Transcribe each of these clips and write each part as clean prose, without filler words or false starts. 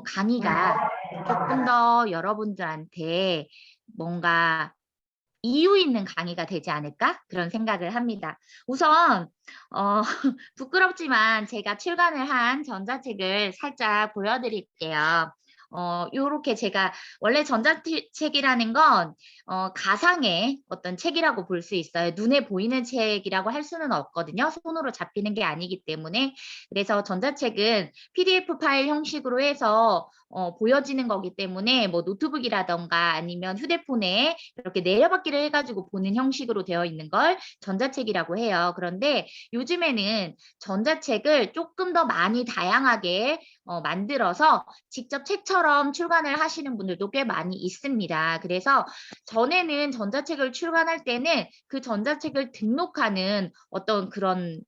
강의가 조금 더 여러분들한테 뭔가 이유 있는 강의가 되지 않을까? 그런 생각을 합니다. 우선 부끄럽지만 제가 출간을 한 전자책을 살짝 보여드릴게요. 요렇게 제가 원래 전자책이라는 건 가상의 어떤 책이라고 볼 수 있어요. 눈에 보이는 책이라고 할 수는 없거든요. 손으로 잡히는 게 아니기 때문에. 그래서 전자책은 PDF 파일 형식으로 해서 보여지는 거기 때문에 뭐 노트북이라던가 아니면 휴대폰에 이렇게 내려받기를 해가지고 보는 형식으로 되어 있는 걸 전자책이라고 해요. 그런데 요즘에는 전자책을 조금 더 많이 다양하게 만들어서 직접 책처럼 출간을 하시는 분들도 꽤 많이 있습니다. 그래서 전에는 전자책을 출간할 때는 그 전자책을 등록하는 어떤 그런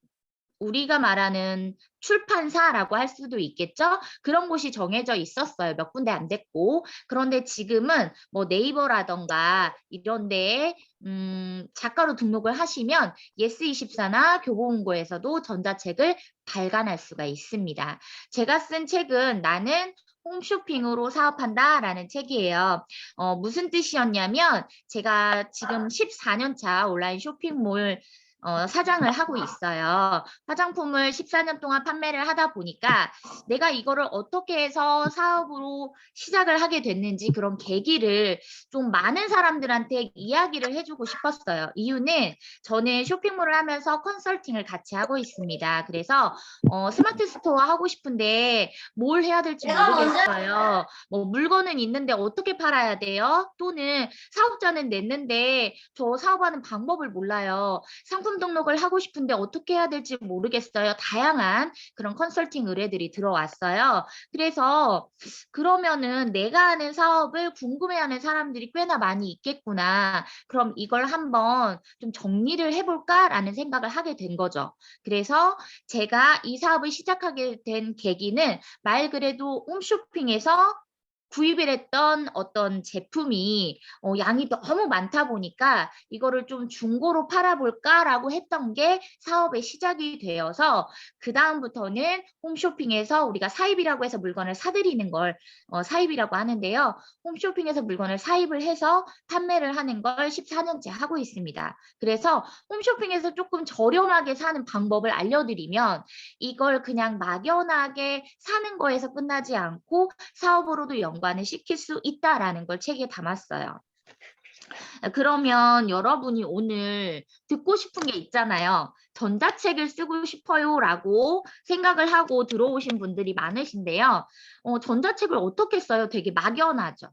우리가 말하는 출판사라고 할 수도 있겠죠. 그런 곳이 정해져 있었어요. 몇 군데 안 됐고. 그런데 지금은 뭐 네이버라던가 이런 데에 작가로 등록을 하시면 예스24나 교보문고에서도 전자책을 발간할 수가 있습니다. 제가 쓴 책은 나는 홈쇼핑으로 사업한다라는 책이에요. 무슨 뜻이었냐면 제가 지금 14년 차 온라인 쇼핑몰 사장을 하고 있어요. 화장품을 14년 동안 판매를 하다 보니까 내가 이거를 어떻게 해서 사업으로 시작을 하게 됐는지 그런 계기를 좀 많은 사람들한테 이야기를 해주고 싶었어요. 이유는 저는 쇼핑몰을 하면서 컨설팅을 같이 하고 있습니다. 그래서 스마트 스토어 하고 싶은데 뭘 해야 될지 모르겠어요. 뭐 물건은 있는데 어떻게 팔아야 돼요? 또는 사업자는 냈는데 저 사업하는 방법을 몰라요. 상품 등록을 하고 싶은데 어떻게 해야 될지 모르겠어요. 다양한 그런 컨설팅 의뢰들이 들어왔어요. 그래서 그러면은 내가 하는 사업을 궁금해하는 사람들이 꽤나 많이 있겠구나. 그럼 이걸 한번 좀 정리를 해볼까라는 생각을 하게 된 거죠. 그래서 제가 이 사업을 시작하게 된 계기는 말 그대로 홈쇼핑에서 구입을 했던 어떤 제품이 양이 너무 많다 보니까 이거를 좀 중고로 팔아볼까라고 했던 게 사업의 시작이 되어서 그 다음부터는 홈쇼핑에서 우리가 사입이라고 해서 물건을 사들이는 걸 사입이라고 하는데요. 홈쇼핑에서 물건을 사입을 해서 판매를 하는 걸 14년째 하고 있습니다. 그래서 홈쇼핑에서 조금 저렴하게 사는 방법을 알려드리면 이걸 그냥 막연하게 사는 거에서 끝나지 않고 사업으로도 연관을 시킬 수 있다라는 걸 책에 담았어요. 그러면 여러분이 오늘 듣고 싶은 게 있잖아요. 전자책을 쓰고 싶어요라고 생각을 하고 들어오신 분들이 많으신데요. 전자책을 어떻게 써요? 되게 막연하죠.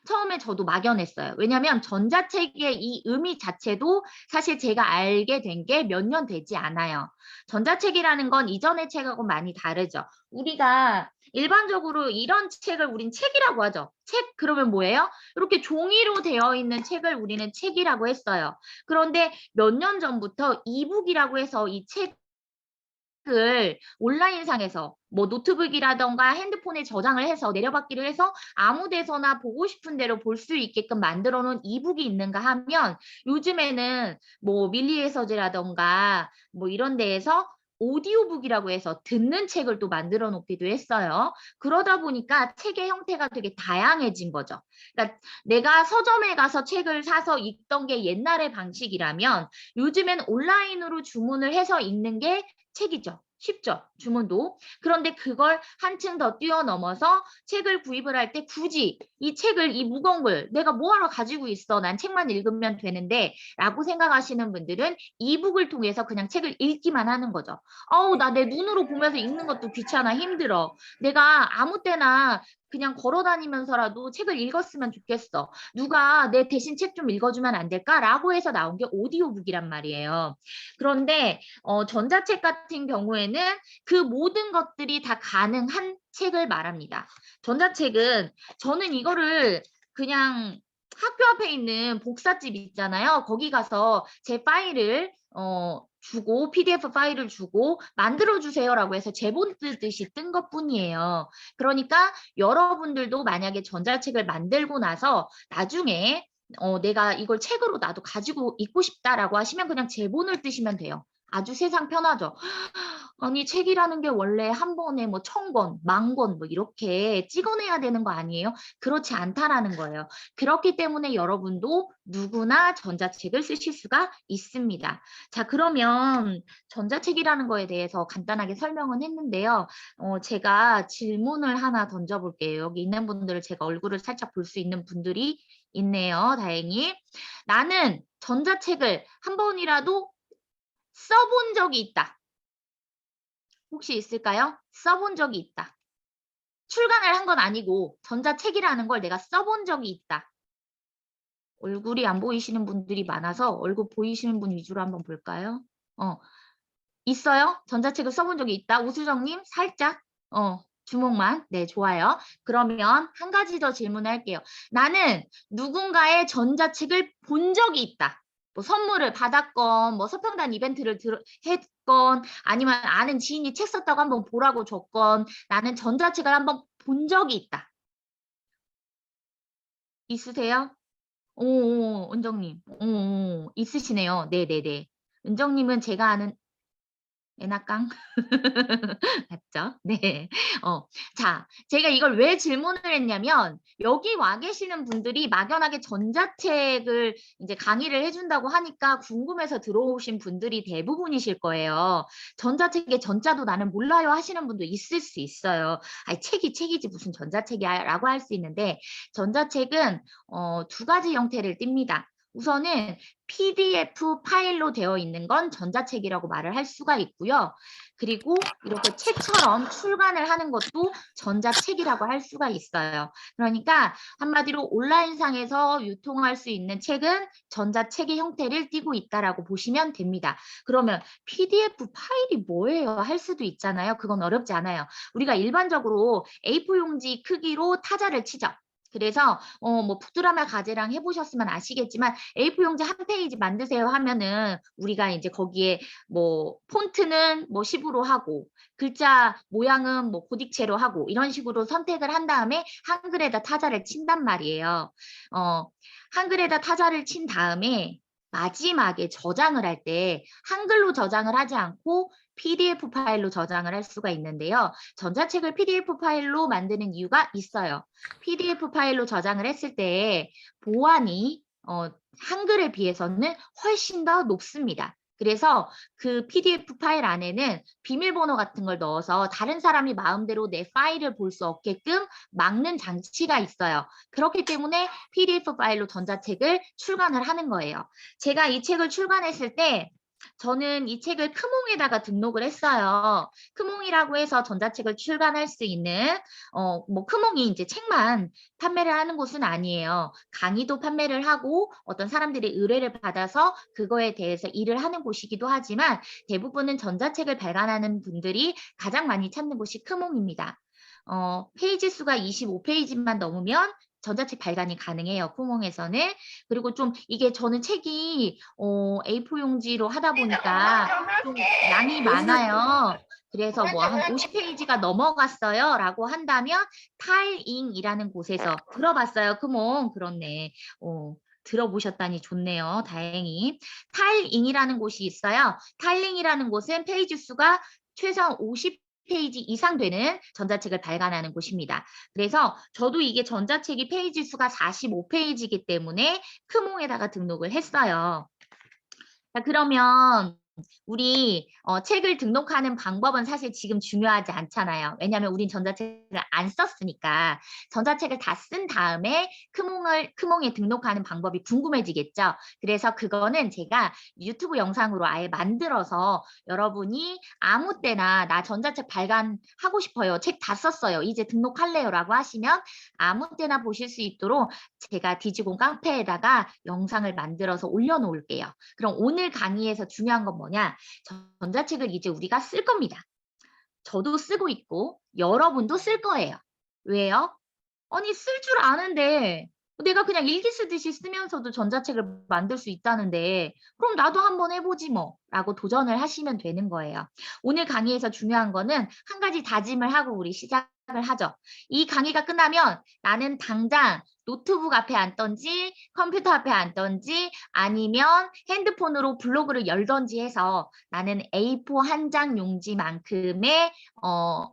처음에 저도 막연했어요. 왜냐하면 전자책의 이 의미 자체도 사실 제가 알게 된 게 몇 년 되지 않아요. 전자책이라는 건 이전의 책하고 많이 다르죠. 우리가 일반적으로 이런 책을 우린 책이라고 하죠. 책 그러면 뭐예요? 이렇게 종이로 되어 있는 책을 우리는 책이라고 했어요. 그런데 몇 년 전부터 이북이라고 해서 이 책을 온라인상에서 뭐 노트북이라던가 핸드폰에 저장을 해서 내려받기를 해서 아무 데서나 보고 싶은 대로 볼 수 있게끔 만들어 놓은 이북이 있는가 하면 요즘에는 뭐 밀리에서즈라던가 뭐 이런 데에서 오디오북이라고 해서 듣는 책을 또 만들어 놓기도 했어요. 그러다 보니까 책의 형태가 되게 다양해진 거죠. 그러니까 내가 서점에 가서 책을 사서 읽던 게 옛날의 방식이라면 요즘엔 온라인으로 주문을 해서 읽는 게 책이죠. 쉽죠. 주문도. 그런데 그걸 한층 더 뛰어넘어서 책을 구입을 할 때 굳이 이 책을 이 무거운 걸 내가 뭐하러 가지고 있어. 난 책만 읽으면 되는데 라고 생각하시는 분들은 이북을 통해서 그냥 책을 읽기만 하는 거죠. 어우, 나 내 눈으로 보면서 읽는 것도 귀찮아, 힘들어. 내가 아무 때나 그냥 걸어 다니면서라도 책을 읽었으면 좋겠어. 누가 내 대신 책 좀 읽어주면 안 될까? 라고 해서 나온 게 오디오북이란 말이에요. 그런데 전자책 같은 경우에는 그 모든 것들이 다 가능한 책을 말합니다. 전자책은 저는 이거를 그냥 학교 앞에 있는 복사집 있잖아요. 거기 가서 제 파일을 주고 PDF 파일을 주고 만들어 주세요라고 해서 제본 뜨듯이 뜬 것뿐이에요. 그러니까 여러분들도 만약에 전자책을 만들고 나서 나중에 내가 이걸 책으로 나도 가지고 읽고 싶다라고 하시면 그냥 제본을 뜨시면 돼요. 아주 세상 편하죠. 아니 책이라는 게 원래 한 번에 뭐 1000권, 10,000권 뭐 이렇게 찍어내야 되는 거 아니에요? 그렇지 않다라는 거예요. 그렇기 때문에 여러분도 누구나 전자책을 쓰실 수가 있습니다. 자, 그러면 전자책이라는 거에 대해서 간단하게 설명은 했는데요. 제가 질문을 하나 던져볼게요. 여기 있는 분들을 제가 얼굴을 살짝 볼 수 있는 분들이 있네요. 다행히. 나는 전자책을 한 번이라도 써본 적이 있다. 혹시 있을까요? 써본 적이 있다. 출간을 한 건 아니고 전자책이라는 걸 내가 써본 적이 있다. 얼굴이 안 보이시는 분들이 많아서 얼굴 보이시는 분 위주로 한번 볼까요? 있어요? 전자책을 써본 적이 있다. 우수정님 살짝 주목만. 네, 좋아요. 그러면 한 가지 더 질문할게요. 나는 누군가의 전자책을 본 적이 있다. 뭐 선물을 받았건 뭐 서평단 이벤트를 했건 아니면 아는 지인이 책 썼다고 한번 보라고 줬건 나는 전자책을 한번 본 적이 있다. 있으세요? 오, 은정님. 오, 있으시네요. 네네네. 은정님은 제가 아는 에나깡? 맞죠? 네. 자, 제가 이걸 왜 질문을 했냐면 여기 와 계시는 분들이 막연하게 전자책을 이제 강의를 해준다고 하니까 궁금해서 들어오신 분들이 대부분이실 거예요. 전자책의 전자도 나는 몰라요 하시는 분도 있을 수 있어요. 아니, 책이 책이지 무슨 전자책이야 라고 할 수 있는데 전자책은 두 가지 형태를 띱니다. 우선은 PDF 파일로 되어 있는 건 전자책이라고 말을 할 수가 있고요. 그리고 이렇게 책처럼 출간을 하는 것도 전자책이라고 할 수가 있어요. 그러니까 한마디로 온라인상에서 유통할 수 있는 책은 전자책의 형태를 띠고 있다라고 보시면 됩니다. 그러면 PDF 파일이 뭐예요? 할 수도 있잖아요. 그건 어렵지 않아요. 우리가 일반적으로 A4 용지 크기로 타자를 치죠. 그래서 뭐 푸드라마 가제랑 해보셨으면 아시겠지만 A4 용지 한 페이지 만드세요 하면은 우리가 이제 거기에 뭐 폰트는 뭐 10으로 하고 글자 모양은 뭐 고딕체로 하고 이런 식으로 선택을 한 다음에 한글에다 타자를 친단 말이에요. 한글에다 타자를 친 다음에 마지막에 저장을 할 때 한글로 저장을 하지 않고 PDF 파일로 저장을 할 수가 있는데요. 전자책을 PDF 파일로 만드는 이유가 있어요. PDF 파일로 저장을 했을 때 보안이 한글에 비해서는 훨씬 더 높습니다. 그래서 그 PDF 파일 안에는 비밀번호 같은 걸 넣어서 다른 사람이 마음대로 내 파일을 볼 수 없게끔 막는 장치가 있어요. 그렇기 때문에 PDF 파일로 전자책을 출간을 하는 거예요. 제가 이 책을 출간했을 때 저는 이 책을 크몽에다가 등록을 했어요. 크몽이라고 해서 전자책을 출간할 수 있는 뭐 크몽이 이제 책만 판매를 하는 곳은 아니에요. 강의도 판매를 하고 어떤 사람들의 의뢰를 받아서 그거에 대해서 일을 하는 곳이기도 하지만 대부분은 전자책을 발간하는 분들이 가장 많이 찾는 곳이 크몽입니다. 페이지 수가 25페이지만 넘으면 전자책 발간이 가능해요. 쿠몽에서는. 그리고 좀 이게 저는 책이 A4 용지로 하다 보니까 좀 양이 많아요. 그래서 뭐 한 50페이지가 넘어갔어요 라고 한다면 타일잉이라는 곳에서 들어봤어요. 쿠몽. 그렇네. 들어보셨다니 좋네요. 다행히. 타일잉이라는 곳이 있어요. 타일잉이라는 곳은 페이지 수가 최소한 50페이지 이상 되는 전자책을 발간하는 곳입니다. 그래서 저도 이게 전자책이 페이지 수가 45페이지이기 때문에 크몽에다가 등록을 했어요. 자, 그러면 우리 책을 등록하는 방법은 사실 지금 중요하지 않잖아요. 왜냐하면 우린 전자책을 안 썼으니까 전자책을 다 쓴 다음에 크몽에 등록하는 방법이 궁금해지겠죠. 그래서 그거는 제가 유튜브 영상으로 아예 만들어서 여러분이 아무 때나 나 전자책 발간하고 싶어요. 책 다 썼어요. 이제 등록할래요 라고 하시면 아무 때나 보실 수 있도록 제가 디지공 깡패에다가 영상을 만들어서 올려놓을게요. 그럼 오늘 강의에서 중요한 건 뭐냐? 전자책을 이제 우리가 쓸 겁니다. 저도 쓰고 있고 여러분도 쓸 거예요. 왜요? 아니 쓸 줄 아는데 내가 그냥 일기 쓰듯이 쓰면서도 전자책을 만들 수 있다는데 그럼 나도 한번 해보지 뭐 라고 도전을 하시면 되는 거예요. 오늘 강의에서 중요한 거는 한 가지 다짐을 하고 우리 시작 시작을 하죠. 이 강의가 끝나면 나는 당장 노트북 앞에 앉던지 컴퓨터 앞에 앉던지 아니면 핸드폰으로 블로그를 열던지 해서 나는 A4 한 장 용지만큼의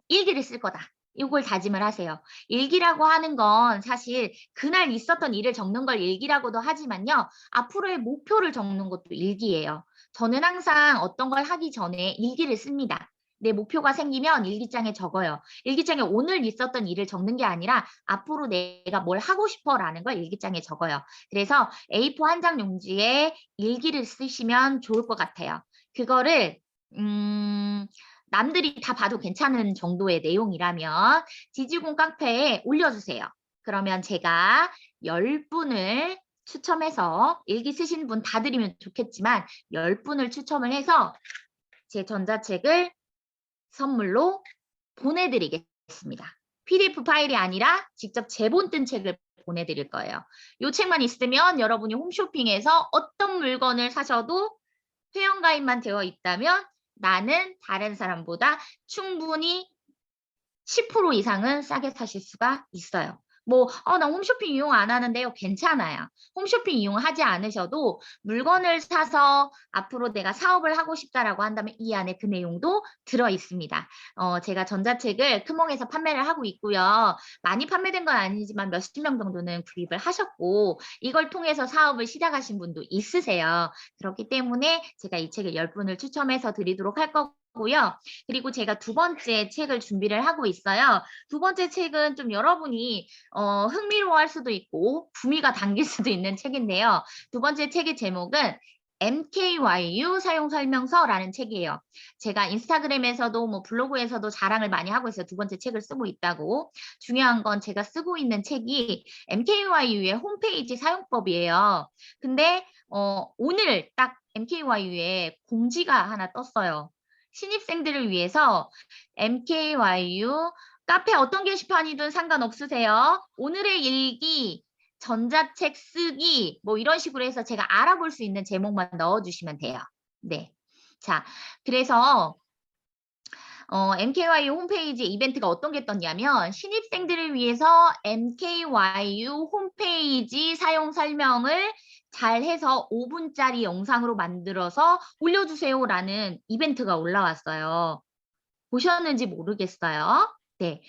일기를 쓸 거다. 이걸 다짐을 하세요. 일기라고 하는 건 사실 그날 있었던 일을 적는 걸 일기라고도 하지만요. 앞으로의 목표를 적는 것도 일기예요. 저는 항상 어떤 걸 하기 전에 일기를 씁니다. 내 목표가 생기면 일기장에 적어요. 일기장에 오늘 있었던 일을 적는 게 아니라 앞으로 내가 뭘 하고 싶어라는 걸 일기장에 적어요. 그래서 A4 한 장 용지에 일기를 쓰시면 좋을 것 같아요. 그거를 남들이 다 봐도 괜찮은 정도의 내용이라면 지지공 카페에 올려주세요. 그러면 제가 10분을 추첨해서 일기 쓰신 분 다 드리면 좋겠지만 10분을 추첨을 해서 제 전자책을 선물로 보내드리겠습니다. PDF 파일이 아니라 직접 제본 뜬 책을 보내드릴 거예요. 이 책만 있으면 여러분이 홈쇼핑에서 어떤 물건을 사셔도 회원가입만 되어 있다면 나는 다른 사람보다 충분히 10% 이상은 싸게 사실 수가 있어요. 나 홈쇼핑 이용 안 하는데요. 괜찮아요. 홈쇼핑 이용하지 않으셔도 물건을 사서 앞으로 내가 사업을 하고 싶다라고 한다면 이 안에 그 내용도 들어 있습니다. 제가 전자책을 크몽에서 판매를 하고 있고요. 많이 판매된 건 아니지만 몇십 명 정도는 구입을 하셨고 이걸 통해서 사업을 시작하신 분도 있으세요. 그렇기 때문에 제가 이 책을 10분을 추첨해서 드리도록 할 거고 고요. 그리고 제가 두 번째 책을 준비를 하고 있어요. 두 번째 책은 좀 여러분이 흥미로워할 수도 있고 구미가 당길 수도 있는 책인데요. 두 번째 책의 제목은 MKYU 사용설명서라는 책이에요. 제가 인스타그램에서도 블로그에서도 자랑을 많이 하고 있어요. 두 번째 책을 쓰고 있다고. 중요한 건 제가 쓰고 있는 책이 MKYU의 홈페이지 사용법이에요. 근데 오늘 딱 MKYU에 공지가 하나 떴어요. 신입생들을 위해서 MKYU 카페 어떤 게시판이든 상관없으세요. 오늘의 일기, 전자책 쓰기 이런 식으로 해서 제가 알아볼 수 있는 제목만 넣어주시면 돼요. 네. 자, 그래서 MKYU 홈페이지 이벤트가 어떤 게 떴냐면 신입생들을 위해서 MKYU 홈페이지 사용 설명을 잘 해서 5분짜리 영상으로 만들어서 올려주세요라는 이벤트가 올라왔어요. 보셨는지 모르겠어요. 네.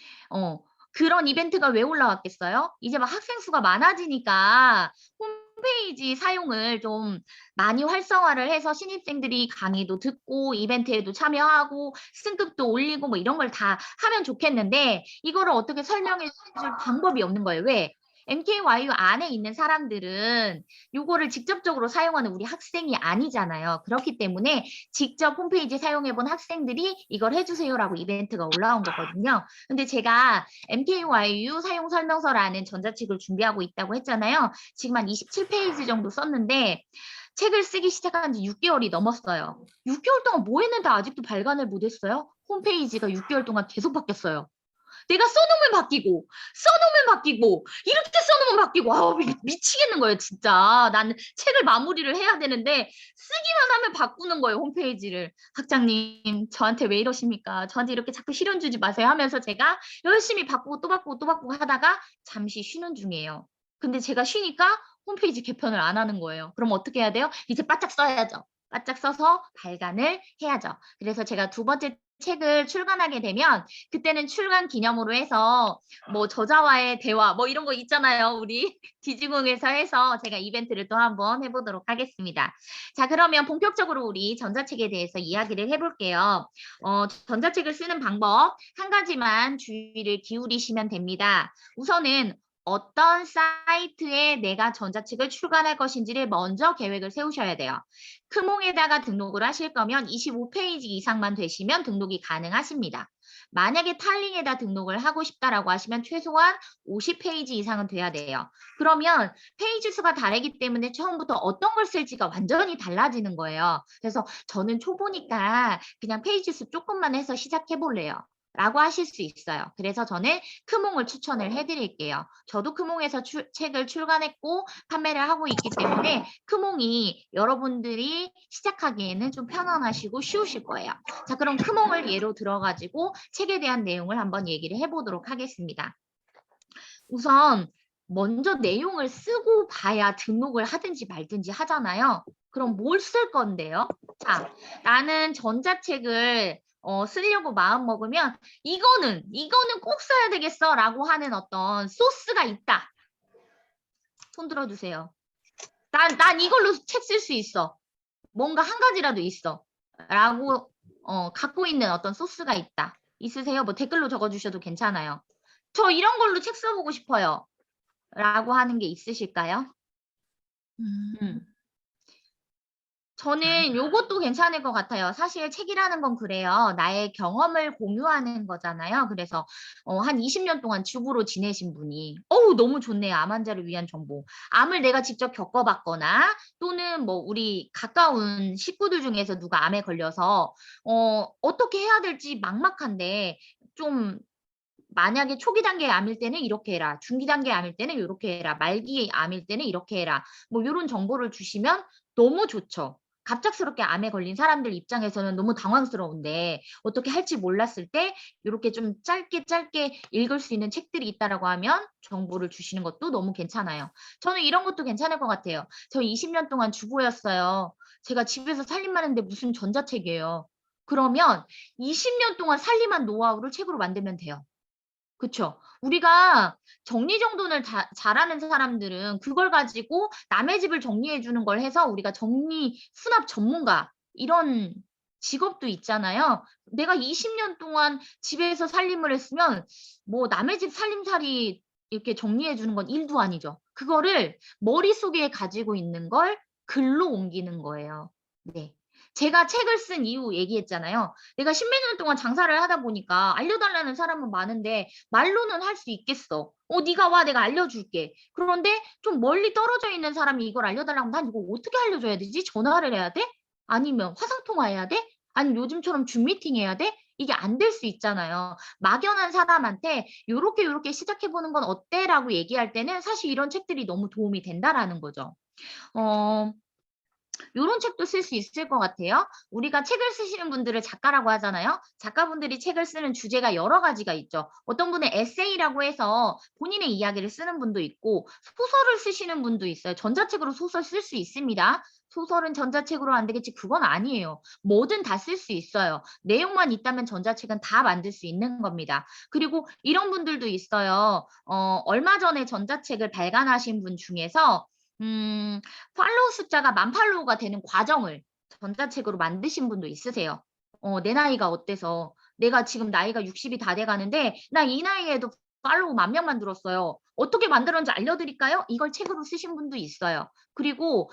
그런 이벤트가 왜 올라왔겠어요? 이제 막 학생 수가 많아지니까 홈페이지 사용을 좀 많이 활성화를 해서 신입생들이 강의도 듣고 이벤트에도 참여하고 승급도 올리고 이런 걸 다 하면 좋겠는데 이거를 어떻게 설명해 줄 방법이 없는 거예요. 왜? MKYU 안에 있는 사람들은 이거를 직접적으로 사용하는 우리 학생이 아니잖아요. 그렇기 때문에 직접 홈페이지 사용해본 학생들이 이걸 해주세요라고 이벤트가 올라온 거거든요. 근데 제가 MKYU 사용 설명서라는 전자책을 준비하고 있다고 했잖아요. 지금 한 27페이지 정도 썼는데 책을 쓰기 시작한 지 6개월이 넘었어요. 6개월 동안 뭐 했는데 아직도 발간을 못했어요? 홈페이지가 6개월 동안 계속 바뀌었어요. 내가 써놓으면 바뀌고 이렇게 써놓으면 바뀌고 미치겠는 거예요 진짜. 나는 책을 마무리를 해야 되는데 쓰기만 하면 바꾸는 거예요 홈페이지를. 학장님 저한테 왜 이러십니까? 저한테 이렇게 자꾸 시련 주지 마세요 하면서 제가 열심히 바꾸고 또 바꾸고 또 바꾸고 하다가 잠시 쉬는 중이에요. 근데 제가 쉬니까 홈페이지 개편을 안 하는 거예요. 그럼 어떻게 해야 돼요? 이제 바짝 써야죠. 바짝 써서 발간을 해야죠. 그래서 제가 두 번째 책을 출간하게 되면 그때는 출간 기념으로 해서 저자와의 대화 이런 거 있잖아요. 우리 디지공에서 해서 제가 이벤트를 또 한번 해보도록 하겠습니다. 자, 그러면 본격적으로 우리 전자책에 대해서 이야기를 해볼게요. 전자책을 쓰는 방법 한 가지만 주의를 기울이시면 됩니다. 우선은 어떤 사이트에 내가 전자책을 출간할 것인지를 먼저 계획을 세우셔야 돼요. 크몽에다가 등록을 하실 거면 25페이지 이상만 되시면 등록이 가능하십니다. 만약에 탈링에다 등록을 하고 싶다라고 하시면 최소한 50페이지 이상은 돼야 돼요. 그러면 페이지 수가 다르기 때문에 처음부터 어떤 걸 쓸지가 완전히 달라지는 거예요. 그래서 저는 초보니까 그냥 페이지 수 조금만 해서 시작해 볼래요. 라고 하실 수 있어요. 그래서 저는 크몽을 추천을 해드릴게요. 저도 크몽에서 책을 출간했고 판매를 하고 있기 때문에 크몽이 여러분들이 시작하기에는 좀 편안하시고 쉬우실 거예요. 자, 그럼 크몽을 예로 들어가지고 책에 대한 내용을 한번 얘기를 해보도록 하겠습니다. 우선 먼저 내용을 쓰고 봐야 등록을 하든지 말든지 하잖아요. 그럼 뭘 쓸 건데요? 자, 나는 전자책을 쓰려고 마음 먹으면 이거는 꼭 써야 되겠어 라고 하는 어떤 소스가 있다. 손 들어주세요. 난 이걸로 책 쓸 수 있어. 뭔가 한 가지라도 있어. 라고 갖고 있는 어떤 소스가 있다. 있으세요? 뭐 댓글로 적어주셔도 괜찮아요. 저 이런 걸로 책 써보고 싶어요. 라고 하는 게 있으실까요? 저는 요것도 괜찮을 것 같아요. 사실 책이라는 건 그래요. 나의 경험을 공유하는 거잖아요. 그래서 한 20년 동안 주부로 지내신 분이 너무 좋네요. 암 환자를 위한 정보. 암을 내가 직접 겪어봤거나 또는 뭐 우리 가까운 식구들 중에서 누가 암에 걸려서 어떻게 해야 될지 막막한데 좀 만약에 초기 단계의 암일 때는 이렇게 해라. 중기 단계의 암일 때는 이렇게 해라. 말기 암일 때는 이렇게 해라. 뭐 이런 정보를 주시면 너무 좋죠. 갑작스럽게 암에 걸린 사람들 입장에서는 너무 당황스러운데 어떻게 할지 몰랐을 때 이렇게 좀 짧게 읽을 수 있는 책들이 있다라고 하면 정보를 주시는 것도 너무 괜찮아요. 저는 이런 것도 괜찮을 것 같아요. 저 20년 동안 주부였어요. 제가 집에서 살림만 했는데 무슨 전자책이에요. 그러면 20년 동안 살림한 노하우를 책으로 만들면 돼요. 그쵸. 우리가 정리정돈을 잘하는 사람들은 그걸 가지고 남의 집을 정리해 주는 걸 해서 우리가 정리 수납 전문가 이런 직업도 있잖아요. 내가 20년 동안 집에서 살림을 했으면 뭐 남의 집 살림살이 이렇게 정리해 주는 건 일도 아니죠. 그거를 머릿속에 가지고 있는 걸 글로 옮기는 거예요. 네. 제가 책을 쓴 이유 얘기했잖아요. 내가 십몇 년 동안 장사를 하다 보니까 알려달라는 사람은 많은데 말로는 할 수 있겠어. 네가 와, 내가 알려줄게. 그런데 좀 멀리 떨어져 있는 사람이 이걸 알려달라고 하면 난 이거 어떻게 알려줘야 되지? 전화를 해야 돼? 아니면 화상통화해야 돼? 아니면 요즘처럼 줌 미팅 해야 돼? 이게 안 될 수 있잖아요. 막연한 사람한테 요렇게 시작해보는 건 어때? 라고 얘기할 때는 사실 이런 책들이 너무 도움이 된다라는 거죠. 요런 책도 쓸 수 있을 것 같아요. 우리가 책을 쓰시는 분들을 작가라고 하잖아요. 작가분들이 책을 쓰는 주제가 여러 가지가 있죠. 어떤 분은 에세이라고 해서 본인의 이야기를 쓰는 분도 있고 소설을 쓰시는 분도 있어요. 전자책으로 소설 쓸 수 있습니다. 소설은 전자책으로 안 되겠지. 그건 아니에요. 뭐든 다 쓸 수 있어요. 내용만 있다면 전자책은 다 만들 수 있는 겁니다. 그리고 이런 분들도 있어요. 얼마 전에 전자책을 발간하신 분 중에서 팔로우 숫자가 10,000팔로우가 되는 과정을 전자책으로 만드신 분도 있으세요. 내 나이가 어때서 내가 지금 나이가 60이 다 돼가는데 나 이 나이에도 팔로우 10,000명만 들었어요. 어떻게 만들었는지 알려드릴까요? 이걸 책으로 쓰신 분도 있어요. 그리고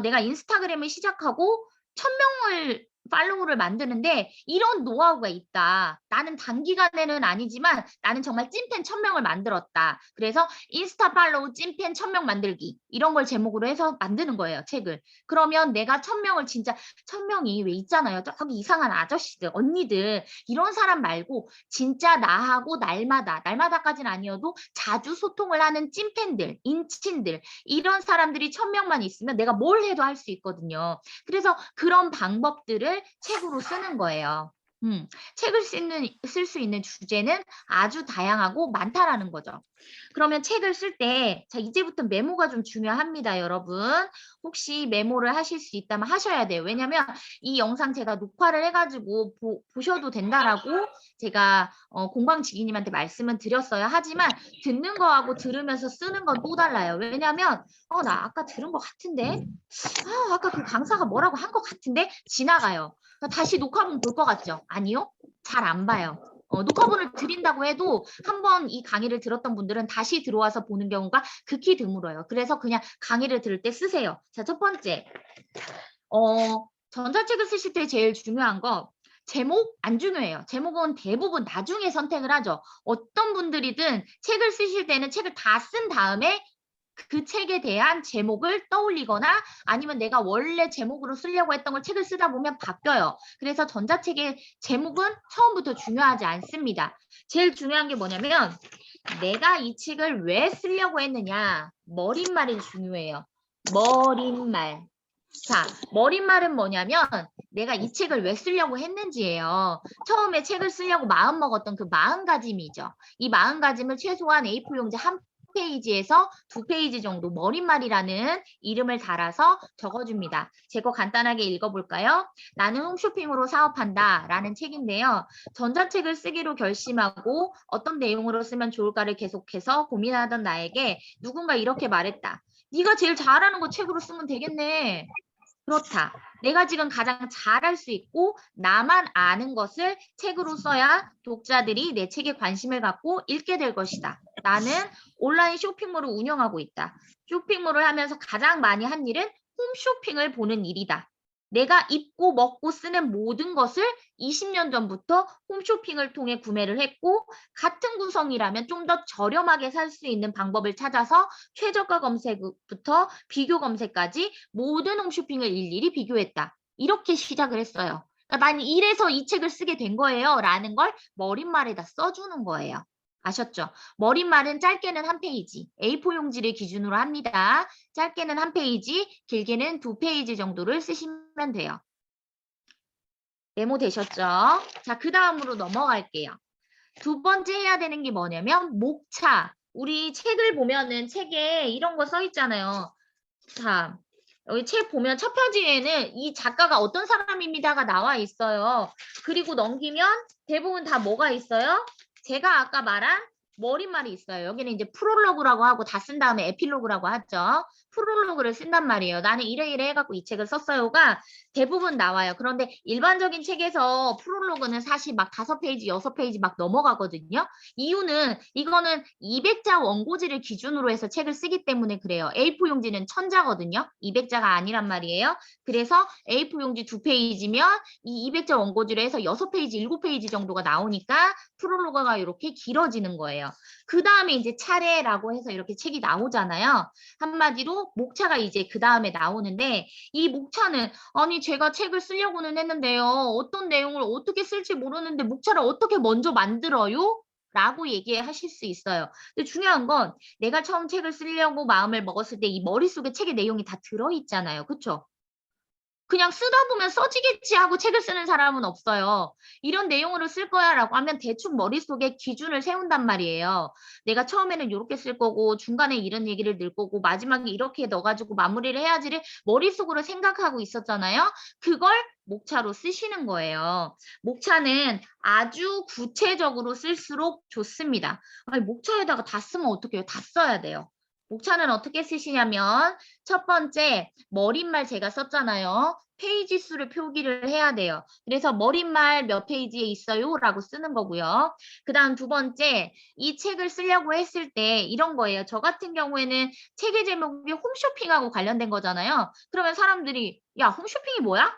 내가 인스타그램을 시작하고 1,000명을 팔로우를 만드는데 이런 노하우가 있다. 나는 단기간에는 아니지만 나는 정말 찐팬 1,000명을 만들었다. 그래서 인스타 팔로우 찐팬 1,000명 만들기 이런 걸 제목으로 해서 만드는 거예요. 책을. 그러면 내가 1,000명을 진짜 1,000명이 왜 있잖아요. 저기 이상한 아저씨들 언니들 이런 사람 말고 진짜 나하고 날마다까지는 아니어도 자주 소통을 하는 찐팬들 인친들 이런 사람들이 1,000명만 있으면 내가 뭘 해도 할 수 있거든요. 그래서 그런 방법들을 책으로 쓰는 거예요. 책을 쓸 수 있는 주제는 아주 다양하고 많다라는 거죠. 그러면 책을 쓸 때, 자, 이제부터 메모가 좀 중요합니다, 여러분. 혹시 메모를 하실 수 있다면 하셔야 돼요. 왜냐면 이 영상 제가 녹화를 해가지고 보셔도 된다라고 제가 공방지기님한테 말씀은 드렸어요. 하지만 듣는 거하고 들으면서 쓰는 건 또 달라요. 왜냐면 나 아까 들은 것 같은데 아까 그 강사가 뭐라고 한 것 같은데 지나가요. 다시 녹화본 볼 것 같죠? 아니요? 잘 안 봐요. 녹화본을 드린다고 해도 한번 이 강의를 들었던 분들은 다시 들어와서 보는 경우가 극히 드물어요. 그래서 그냥 강의를 들을 때 쓰세요. 자, 첫 번째. 전자책을 쓰실 때 제일 중요한 거 제목 안 중요해요. 제목은 대부분 나중에 선택을 하죠. 어떤 분들이든 책을 쓰실 때는 책을 다 쓴 다음에 그 책에 대한 제목을 떠올리거나 아니면 내가 원래 제목으로 쓰려고 했던 걸 책을 쓰다 보면 바뀌어요. 그래서 전자책의 제목은 처음부터 중요하지 않습니다. 제일 중요한 게 뭐냐면 내가 이 책을 왜 쓰려고 했느냐. 머릿말이 중요해요. 머릿말. 자, 머릿말은 뭐냐면 내가 이 책을 왜 쓰려고 했는지예요. 처음에 책을 쓰려고 마음먹었던 그 마음가짐이죠. 이 마음가짐을 최소한 A4 용지 한 페이지에서 2페이지 정도 머릿말이라는 이름을 달아서 적어줍니다. 제 거 간단하게 읽어볼까요? 나는 홈쇼핑으로 사업한다 라는 책인데요. 전자책을 쓰기로 결심하고 어떤 내용으로 쓰면 좋을까를 계속해서 고민하던 나에게 누군가 이렇게 말했다. 네가 제일 잘하는 거 책으로 쓰면 되겠네. 그렇다. 내가 지금 가장 잘할 수 있고 나만 아는 것을 책으로 써야 독자들이 내 책에 관심을 갖고 읽게 될 것이다. 나는 온라인 쇼핑몰을 운영하고 있다. 쇼핑몰을 하면서 가장 많이 한 일은 홈쇼핑을 보는 일이다. 내가 입고 먹고 쓰는 모든 것을 20년 전부터 홈쇼핑을 통해 구매를 했고 같은 구성이라면 좀 더 저렴하게 살 수 있는 방법을 찾아서 최저가 검색부터 비교 검색까지 모든 홈쇼핑을 일일이 비교했다. 이렇게 시작을 했어요. 그러니까 난 이래서 이 책을 쓰게 된 거예요. 라는 걸 머릿말에다 써주는 거예요. 아셨죠? 머릿말은 짧게는 한 페이지, A4 용지를 기준으로 합니다. 짧게는 한 페이지, 길게는 2페이지 정도를 쓰시면 돼요. 메모 되셨죠? 자, 그 다음으로 넘어갈게요. 두 번째 해야 되는 게 뭐냐면 목차. 우리 책을 보면은 책에 이런 거 써 있잖아요. 자, 여기 책 보면 첫 표지에는 이 작가가 어떤 사람입니다가 나와 있어요. 그리고 넘기면 대부분 다 뭐가 있어요? 제가 아까 말한 머릿말이 있어요. 여기는 이제 프롤로그라고 하고 다 쓴 다음에 에필로그라고 하죠. 프롤로그를 쓴단 말이에요. 나는 이래 해갖고 이 책을 썼어요가 대부분 나와요. 그런데 일반적인 책에서 프롤로그는 사실 막 5페이지, 6페이지 막 넘어가거든요. 이유는 이거는 200자 원고지를 기준으로 해서 책을 쓰기 때문에 그래요. A4 용지는 1000자거든요. 200자가 아니란 말이에요. 그래서 A4 용지 2페이지면 이 200자 원고지로 해서 6페이지, 7페이지 정도가 나오니까 프롤로그가 이렇게 길어지는 거예요. 그 다음에 이제 차례라고 해서 이렇게 책이 나오잖아요. 한마디로 목차가 이제 그 다음에 나오는데 이 목차는 아니 제가 책을 쓰려고는 했는데요. 어떤 내용을 어떻게 쓸지 모르는데 목차를 어떻게 먼저 만들어요? 라고 얘기하실 수 있어요. 근데 중요한 건 내가 처음 책을 쓰려고 마음을 먹었을 때 이 머릿속에 책의 내용이 다 들어있잖아요. 그쵸? 그냥 쓰다 보면 써지겠지 하고 책을 쓰는 사람은 없어요. 이런 내용으로 쓸 거야 라고 하면 대충 머릿속에 기준을 세운단 말이에요. 내가 처음에는 이렇게 쓸 거고 중간에 이런 얘기를 넣을 거고 마지막에 이렇게 넣어가지고 마무리를 해야지를 머릿속으로 생각하고 있었잖아요. 그걸 목차로 쓰시는 거예요. 목차는 아주 구체적으로 쓸수록 좋습니다. 아니, 목차에다가 다 쓰면 어떡해요? 다 써야 돼요. 목차는 어떻게 쓰시냐면 첫 번째 머릿말 제가 썼잖아요. 페이지 수를 표기를 해야 돼요. 그래서 머릿말 몇 페이지에 있어요? 라고 쓰는 거고요. 그 다음 두 번째 이 책을 쓰려고 했을 때 이런 거예요. 저 같은 경우에는 책의 제목이 홈쇼핑하고 관련된 거잖아요. 그러면 사람들이 야 홈쇼핑이 뭐야?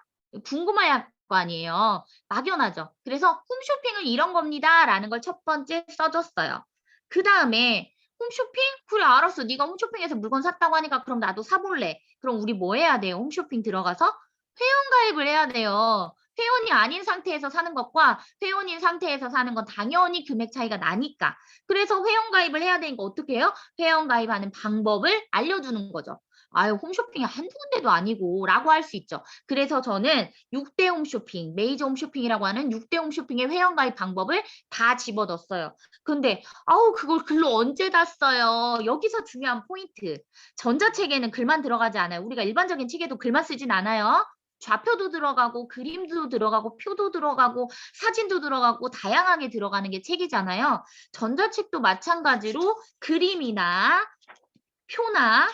궁금할 거 아니에요. 막연하죠. 그래서 홈쇼핑은 이런 겁니다. 라는 걸 첫 번째 써줬어요. 그 다음에 홈쇼핑? 그래 알았어. 네가 홈쇼핑에서 물건 샀다고 하니까 그럼 나도 사볼래. 그럼 우리 뭐 해야 돼요? 홈쇼핑 들어가서 회원가입을 해야 돼요. 회원이 아닌 상태에서 사는 것과 회원인 상태에서 사는 건 당연히 금액 차이가 나니까. 그래서 회원가입을 해야 되니까 어떻게 해요? 회원가입하는 방법을 알려주는 거죠. 아유 홈쇼핑이 한두 군데도 아니고 라고 할 수 있죠. 그래서 저는 6대 홈쇼핑, 메이저 홈쇼핑이라고 하는 6대 홈쇼핑의 회원가입 방법을 다 집어넣었어요. 근데 아우 그걸 글로 언제 다 써요. 여기서 중요한 포인트. 전자책에는 글만 들어가지 않아요. 우리가 일반적인 책에도 글만 쓰진 않아요. 좌표도 들어가고 그림도 들어가고 표도 들어가고 사진도 들어가고 다양하게 들어가는 게 책이잖아요. 전자책도 마찬가지로 그림이나 표나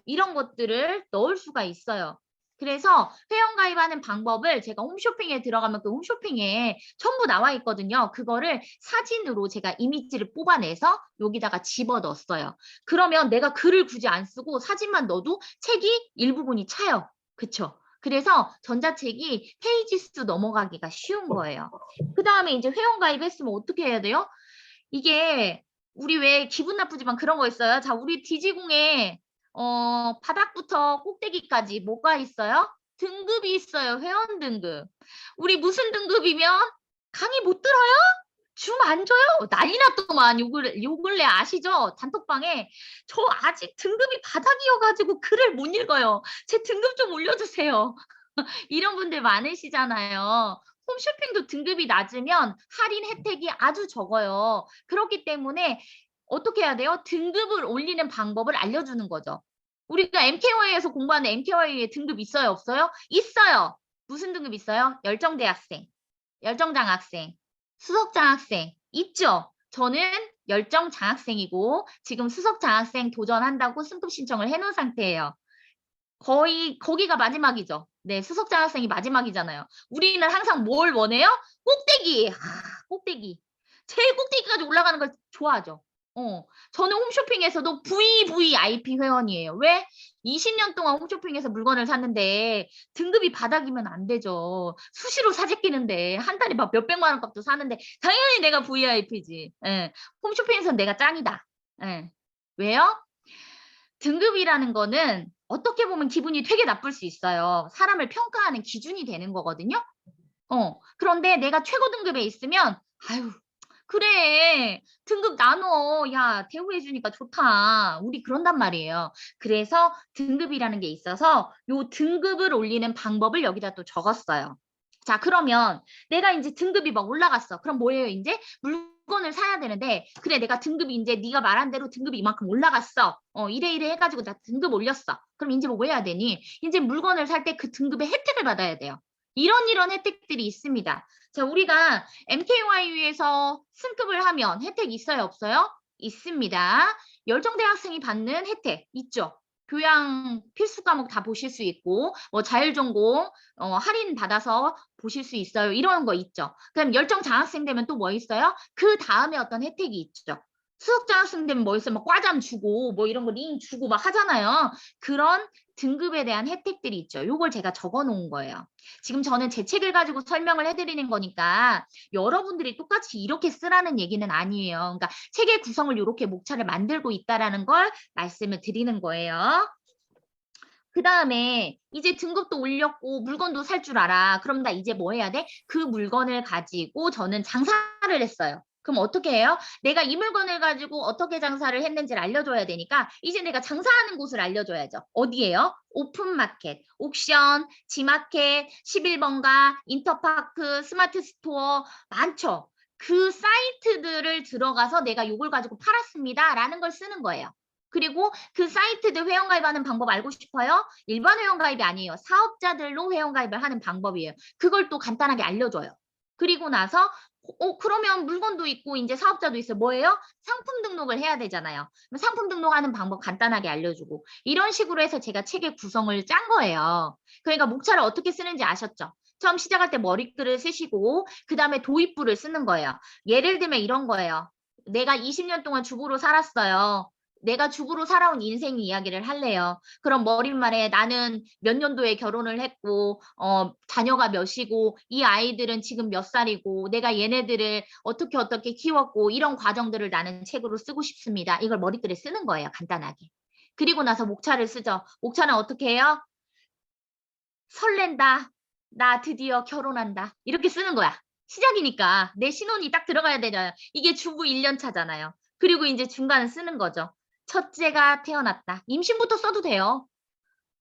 이런 것들을 넣을 수가 있어요. 그래서 회원가입하는 방법을 제가 홈쇼핑에 들어가면 그 홈쇼핑에 전부 나와 있거든요. 그거를 사진으로 제가 이미지를 뽑아내서 여기다가 집어넣었어요. 그러면 내가 글을 굳이 안 쓰고 사진만 넣어도 책이 일부분이 차요. 그쵸? 그래서 전자책이 페이지 수 넘어가기가 쉬운 거예요. 그 다음에 이제 회원가입했으면 어떻게 해야 돼요? 이게 우리 왜 기분 나쁘지만 그런 거 있어요. 자, 우리 디지공에 바닥부터 꼭대기까지 뭐가 있어요? 등급이 있어요. 회원 등급. 우리 무슨 등급이면 강의 못 들어요? 줌 안 줘요? 난리 났더만 요 근래 아시죠? 단톡방에 저 아직 등급이 바닥이어가지고 글을 못 읽어요. 제 등급 좀 올려주세요. 이런 분들 많으시잖아요. 홈쇼핑도 등급이 낮으면 할인 혜택이 아주 적어요. 그렇기 때문에 어떻게 해야 돼요? 등급을 올리는 방법을 알려주는 거죠. 우리가 MKY에서 공부하는 MKY의 등급 있어요? 없어요? 있어요. 무슨 등급 있어요? 열정대학생, 열정장학생, 수석장학생 있죠? 저는 열정장학생이고 지금 수석장학생 도전한다고 승급 신청을 해놓은 상태예요. 거의 거기가 마지막이죠. 네, 수석장학생이 마지막이잖아요. 우리는 항상 뭘 원해요? 꼭대기. 꼭대기. 제일 꼭대기까지 올라가는 걸 좋아하죠. 저는 홈쇼핑에서도 VVIP 회원이에요. 왜? 20년 동안 홈쇼핑에서 물건을 샀는데 등급이 바닥이면 안 되죠. 수시로 사재끼는데 한 달에 막 몇백만 원 값도 사는데 당연히 내가 VIP지. 예. 홈쇼핑에서는 내가 짱이다. 예. 왜요? 등급이라는 거는 어떻게 보면 기분이 되게 나쁠 수 있어요. 사람을 평가하는 기준이 되는 거거든요. 그런데 내가 최고 등급에 있으면 아유 그래 등급 나눠 야 대우해 주니까 좋다 우리 그런단 말이에요. 그래서 등급이라는 게 있어서 요 등급을 올리는 방법을 여기다 또 적었어요. 자 그러면 내가 이제 등급이 막 올라갔어. 그럼 뭐예요 이제 물건을 사야 되는데 그래 내가 등급이 이제 네가 말한 대로 등급이 이만큼 올라갔어. 이래 이래 해가지고 나 등급 올렸어. 그럼 이제 뭐 해야 되니? 이제 물건을 살 때 그 등급의 혜택을 받아야 돼요. 이런 혜택들이 있습니다. 자, 우리가 MKYU에서 승급을 하면 혜택 있어요, 없어요? 있습니다. 열정대학생이 받는 혜택 있죠. 교양 필수 과목 다 보실 수 있고 뭐 자율전공 할인 받아서 보실 수 있어요. 이런 거 있죠. 그럼 열정 장학생 되면 또 뭐 있어요? 그 다음에 어떤 혜택이 있죠. 수석 장학생 되면 뭐 있어요? 뭐 과잠 주고 뭐 이런 거 링 주고 막 하잖아요. 그런 등급에 대한 혜택들이 있죠. 요걸 제가 적어 놓은 거예요. 지금 저는 제 책을 가지고 설명을 해드리는 거니까 여러분들이 똑같이 이렇게 쓰라는 얘기는 아니에요. 그러니까 책의 구성을 이렇게 목차를 만들고 있다라는 걸 말씀을 드리는 거예요. 그 다음에 이제 등급도 올렸고 물건도 살 줄 알아. 그럼 나 이제 뭐 해야 돼? 그 물건을 가지고 저는 장사를 했어요. 그럼 어떻게 해요? 내가 이 물건을 가지고 어떻게 장사를 했는지를 알려줘야 되니까 이제 내가 장사하는 곳을 알려줘야죠. 어디예요? 오픈마켓, 옥션, 지마켓, 11번가, 인터파크, 스마트 스토어 많죠. 그 사이트들을 들어가서 내가 요걸 가지고 팔았습니다. 라는 걸 쓰는 거예요. 그리고 그 사이트들 회원가입하는 방법 알고 싶어요? 일반 회원가입이 아니에요. 사업자들로 회원가입을 하는 방법이에요. 그걸 또 간단하게 알려줘요. 그리고 나서 그러면 물건도 있고 이제 사업자도 있어요. 뭐예요? 상품 등록을 해야 되잖아요. 상품 등록하는 방법 간단하게 알려주고 이런 식으로 해서 제가 책의 구성을 짠 거예요. 그러니까 목차를 어떻게 쓰는지 아셨죠? 처음 시작할 때 머리글을 쓰시고 그 다음에 도입부를 쓰는 거예요. 예를 들면 이런 거예요. 내가 20년 동안 주부로 살았어요. 내가 주부로 살아온 인생 이야기를 할래요. 그럼 머릿말에 나는 몇 년도에 결혼을 했고 자녀가 몇이고 이 아이들은 지금 몇 살이고 내가 얘네들을 어떻게 키웠고 이런 과정들을 나는 책으로 쓰고 싶습니다. 이걸 머릿글에 쓰는 거예요. 간단하게. 그리고 나서 목차를 쓰죠. 목차는 어떻게 해요? 설렌다. 나 드디어 결혼한다. 이렇게 쓰는 거야. 시작이니까 내 신혼이 딱 들어가야 되잖아요. 이게 주부 1년 차잖아요. 그리고 이제 중간에 쓰는 거죠. 첫째가 태어났다. 임신부터 써도 돼요.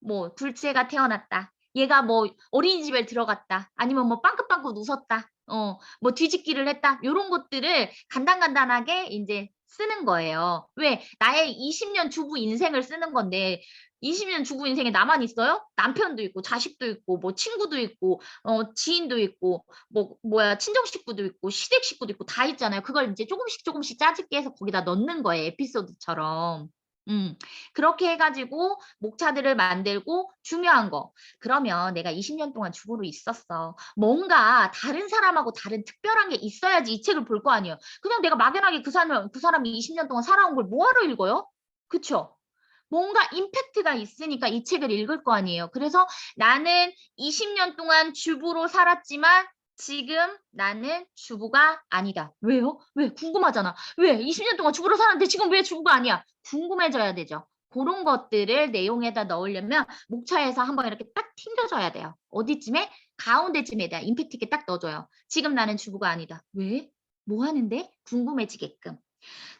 뭐 둘째가 태어났다. 얘가 뭐 어린이집에 들어갔다. 아니면 뭐 빵긋빵긋 웃었다. 뭐 뒤집기를 했다. 요런 것들을 간단하게 이제 쓰는 거예요. 왜? 나의 20년 주부 인생을 쓰는 건데 20년 주부 인생에 나만 있어요? 남편도 있고 자식도 있고 뭐 친구도 있고 지인도 있고 뭐야 친정 식구도 있고 시댁 식구도 있고 다 있잖아요. 그걸 이제 조금씩 짜집기 해서 거기다 넣는 거예요. 에피소드처럼. 그렇게 해가지고 목차들을 만들고 중요한 거. 그러면 내가 20년 동안 주부로 있었어. 뭔가 다른 사람하고 다른 특별한 게 있어야지 이 책을 볼 거 아니에요. 그냥 내가 막연하게 그 사람이 20년 동안 살아온 걸 뭐하러 읽어요? 그쵸? 뭔가 임팩트가 있으니까 이 책을 읽을 거 아니에요. 그래서 나는 20년 동안 주부로 살았지만 지금 나는 주부가 아니다. 왜요? 왜? 궁금하잖아. 왜? 20년 동안 주부로 살았는데 지금 왜 주부가 아니야? 궁금해져야 되죠. 그런 것들을 내용에다 넣으려면 목차에서 한번 이렇게 딱 튕겨줘야 돼요. 어디쯤에? 가운데쯤에다 임팩트 있게 딱 넣어줘요. 지금 나는 주부가 아니다. 왜? 뭐 하는데? 궁금해지게끔.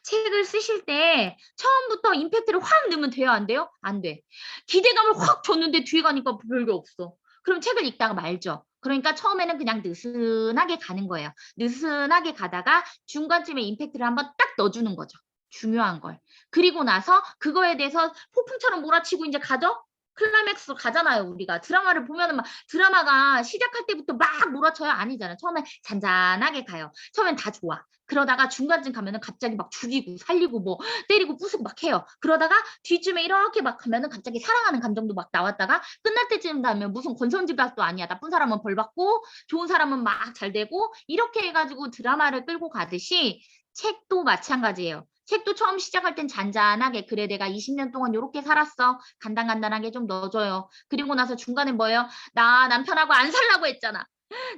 책을 쓰실 때 처음부터 임팩트를 확 넣으면 돼요? 안 돼요? 안 돼. 기대감을 확 줬는데 뒤에 가니까 별게 없어. 그럼 책을 읽다가 말죠. 그러니까 처음에는 그냥 느슨하게 가는 거예요. 느슨하게 가다가 중간쯤에 임팩트를 한번 딱 넣어주는 거죠. 중요한 걸. 그리고 나서 그거에 대해서 폭풍처럼 몰아치고 이제 가죠? 클라이맥스로 가잖아요, 우리가. 드라마를 보면은 막 드라마가 시작할 때부터 막 몰아쳐요? 아니잖아요. 처음에 잔잔하게 가요. 처음엔 다 좋아. 그러다가 중간쯤 가면은 갑자기 막 죽이고 살리고 뭐 때리고 부수고 막 해요. 그러다가 뒤쯤에 이렇게 막 가면은 갑자기 사랑하는 감정도 막 나왔다가 끝날 때쯤 되면 무슨 권선징악도 아니야. 나쁜 사람은 벌 받고 좋은 사람은 막 잘 되고 이렇게 해가지고 드라마를 끌고 가듯이 책도 마찬가지예요. 책도 처음 시작할 땐 잔잔하게 그래 내가 20년 동안 이렇게 살았어. 간단간단하게 좀 넣어줘요. 그리고 나서 중간에 뭐예요? 나 남편하고 안 살라고 했잖아.